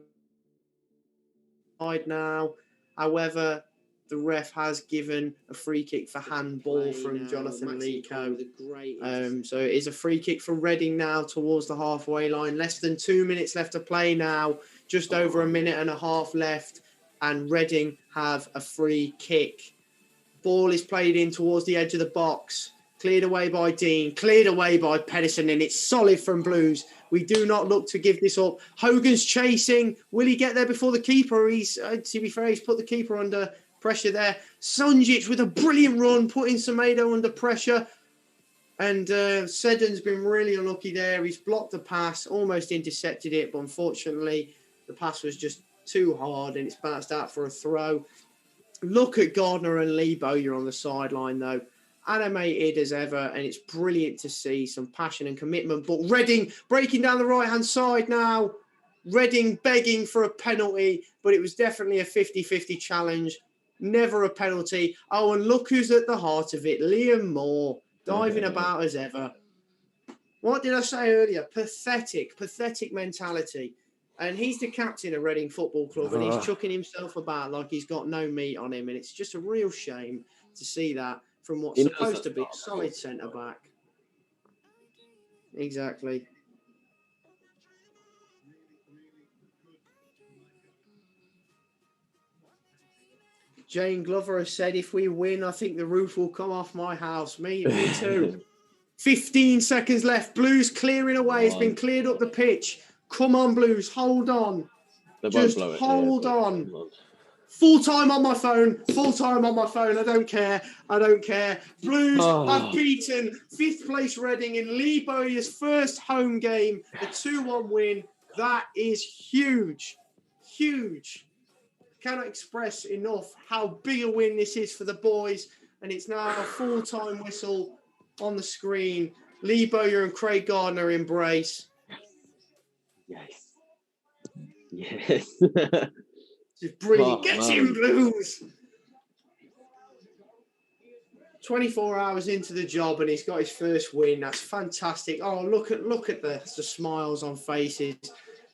Now, however, the ref has given a free kick for handball from Jonathan Lico. So it is a free kick for Reading now towards the halfway line. Less than 2 minutes left to play now. Just over a minute and a half left, and Reading have a free kick. Ball is played in towards the edge of the box. Cleared away by Dean. Cleared away by Pedersen. And it's solid from Blues. We do not look to give this up. Hogan's chasing. Will he get there before the keeper? To be fair, he's put the keeper under pressure there. Sunjic with a brilliant run, putting Semedo under pressure. And Seddon's been really unlucky there. He's blocked the pass, almost intercepted it. But unfortunately, the pass was just too hard and it's bounced out for a throw. Look at Gardner and Lee Bowyer on the sideline, though. Animated as ever, and it's brilliant to see some passion and commitment. But Reading breaking down the right-hand side now. Reading begging for a penalty, but it was definitely a 50-50 challenge. Never a penalty. Oh, and look who's at the heart of it. Liam Moore, diving about as ever. What did I say earlier? Pathetic mentality. And he's the captain of Reading Football Club, and he's chucking himself about like he's got no meat on him. And it's just a real shame to see that from what's supposed to be a solid centre-back. Exactly. Jane Glover has said, if we win, I think the roof will come off my house. Me too. 15 seconds left. Blues clearing away. It's been cleared up the pitch. Come on, Blues. Hold on. Just hold on. Full time on my phone. I don't care. Blues have beaten 5th place Reading in Lee Bowyer's first home game. A 2-1 win. That is huge. Huge. Cannot express enough how big a win this is for the boys. And it's now a full-time whistle on the screen. Lee Bowyer and Craig Gardner embrace. Yes. Yes. Just brilliant. Oh, Get man. him, Blues! 24 hours into the job and he's got his first win. That's fantastic. Oh, look at the smiles on faces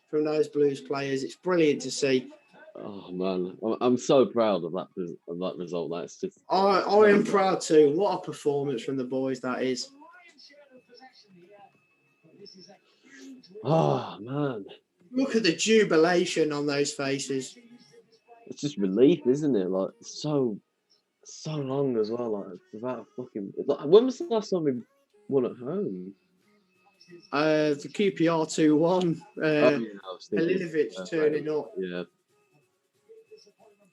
from those Blues players. It's brilliant to see. Oh man, I'm so proud of that result. That's just. I am proud too. What a performance from the boys that is. Oh man, look at the jubilation on those faces. It's just relief, isn't it? Like so long as well. Like without fucking. Like, when was the last time we won at home? The QPR 2-1. Elinovic turning up. Yeah.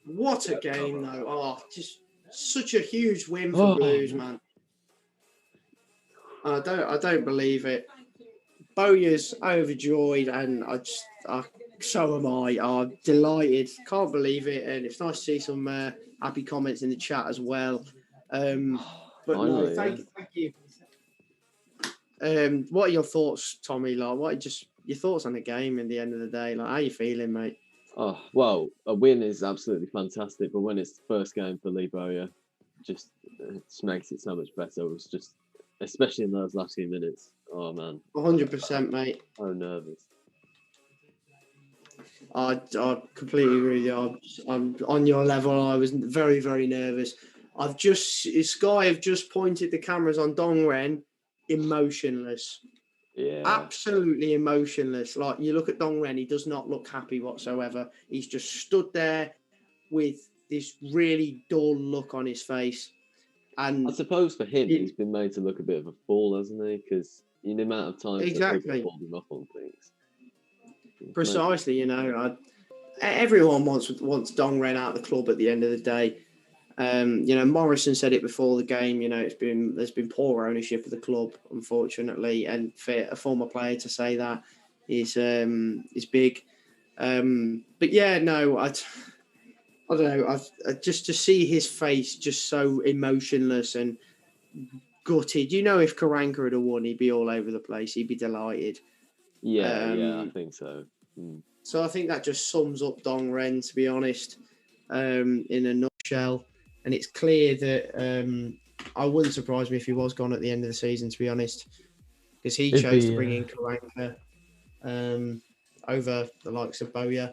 What a game, though. Oh, just such a huge win for Blues, man. I don't believe it. Bowyer's overjoyed, and so am I. I'm delighted. Can't believe it, and it's nice to see some happy comments in the chat as well. Thank you. What are your thoughts, Tommy? Like, what your thoughts on the game in the end of the day? Like, how are you feeling, mate? Oh, well, a win is absolutely fantastic, but when it's the first game for Lee Bowyer, it just makes it so much better. It was just, especially in those last few minutes. Oh, man. 100%, mate. So nervous. I completely agree with you. I'm on your level. I was very, very nervous. Sky have just pointed the cameras on Dongren, emotionless. Yeah. Absolutely emotionless. Like, you look at Dongren, he does not look happy whatsoever. He's just stood there with this really dull look on his face. And I suppose for him, he's been made to look a bit of a fool, hasn't he? Because in the amount of times that people pulled him up on things. Precisely, everyone wants Dongren out of the club at the end of the day. Morrison said it before the game. There's been poor ownership of the club, unfortunately, and for a former player to say that is big. But yeah, no, I don't know. Just to see his face just so emotionless and gutted. If Karanka had won, he'd be all over the place. He'd be delighted. Yeah, I think so. So I think that just sums up Dongren, to be honest, in a nutshell. And it's clear that I wouldn't surprise me if he was gone at the end of the season, to be honest, because he chose to bring in Karanka over the likes of Bowyer.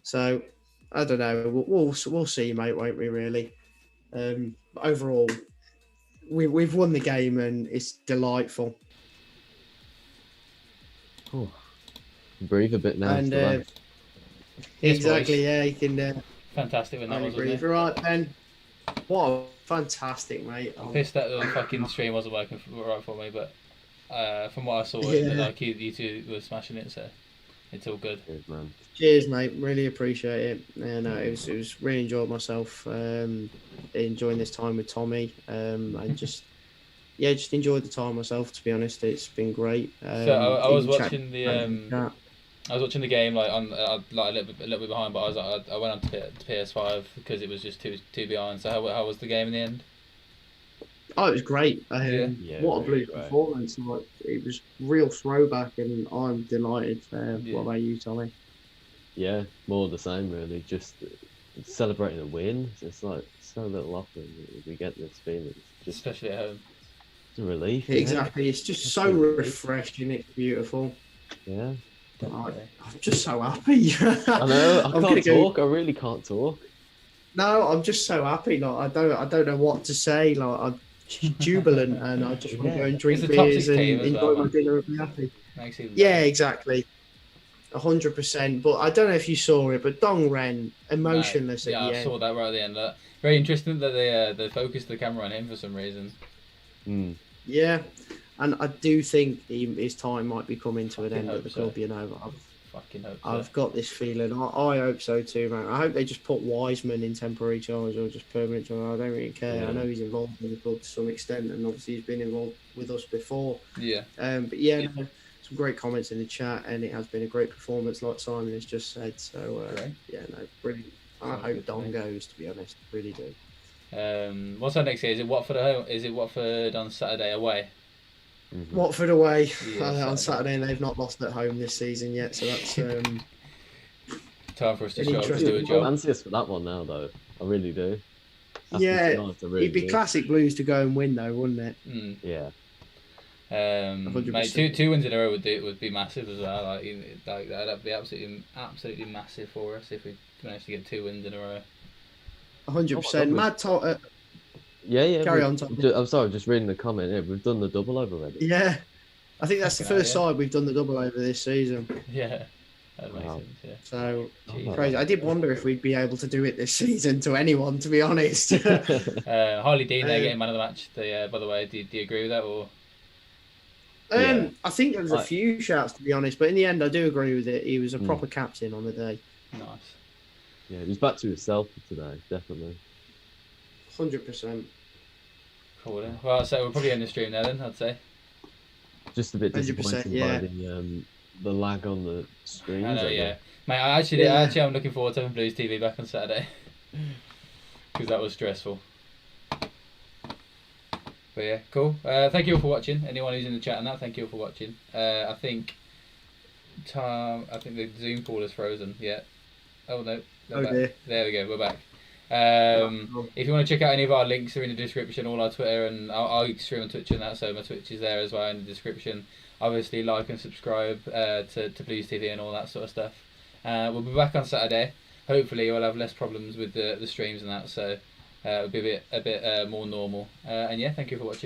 So I don't know. We'll see, mate, won't we? Really. Overall, we've won the game, and it's delightful. Oh, breathe a bit now. And exactly, yeah, you can. Fantastic when that was. Breathe. Right, Ben. What fantastic, mate. I'm pissed that the fucking stream wasn't working right for me, but from what I saw, you two were smashing it, so it's all good. Cheers, man. Cheers, mate. Really appreciate it. It was really enjoyed myself. Enjoying this time with Tommy. And just enjoyed the time myself. To be honest, it's been great. So I was watching the I was watching the game like on a little bit behind, but I went on to PS5 because it was just too behind. So how was the game in the end? Oh, it was great. What a Blues performance! Like, it was real throwback, and I'm delighted. What about you, Tommy? Yeah, more of the same, really. Just celebrating a win. It's like so little often we get this feeling, especially at home. It's a relief. Exactly, it's just so refreshing. It's beautiful. Yeah. I'm just so happy. I know. I can't talk. I really can't talk. No, I'm just so happy. Like, I don't know what to say. Like, I'm jubilant, and I just want to go and drink beers and enjoy my dinner and be happy. Yeah, exactly. 100%. But I don't know if you saw it, but Dongren emotionless at the end. Yeah, I saw that right at the end. Very interesting that they focused the camera on him for some reason. Yeah. And I do think his time might be coming to an end at the club, I've got this feeling. I hope so too, man. I hope they just put Wiseman in temporary charge or just permanent charge. I don't really care. Yeah. I know he's involved in the club to some extent, and obviously he's been involved with us before. Yeah. But yeah, no, some great comments in the chat, and it has been a great performance, like Simon has just said. So brilliant. I hope Don goes, to be honest. Really do. What's our next game? Is it Watford at home? Is it Watford on Saturday away? Watford away Yeah, on Saturday, and they've not lost at home this season yet. So that's time for us to an show up and interesting do a I job. fancy us for that one now, though. I really do. yeah. It'd be Good. classic Blues to go and win, though, wouldn't it? Yeah. Mate, two wins in a row would be massive as well. Like that'd be absolutely massive for us if we managed to get 2 wins in a row. 100%. Mad talk. Yeah. Carry on, Tom. I'm sorry, just reading the comment here. We've done the double over already. Yeah, I think that's the first side we've done the double over this season. Yeah, that makes sense. Yeah. So crazy. I did wonder if we'd be able to do it this season to anyone, to be honest. Harley Dean, they're getting man of the match. By the way, do you agree with that or? I think there was a few shouts, to be honest, but in the end, I do agree with it. He was a proper captain on the day. Nice. Yeah, he was back to himself today, definitely. 100%. Cool. Then. Well, so we'll probably end the stream there then, I'd say. Just a bit disappointed by the lag on the screens. I know, yeah. Mate, I actually am looking forward to having Blues TV back on Saturday. Because that was stressful. But yeah, cool. Thank you all for watching. Anyone who's in the chat and that, thank you all for watching. I think the Zoom call is frozen. Yeah. Oh no. Dear. There we go. We're back. If you want to check out any of our links, they're in the description. All our Twitter and our stream on Twitch and that. So my Twitch is there as well in the description. Obviously, like and subscribe to Blues TV and all that sort of stuff. We'll be back on Saturday. Hopefully, we'll have less problems with the streams and that. So it'll be a bit more normal. And yeah, thank you for watching.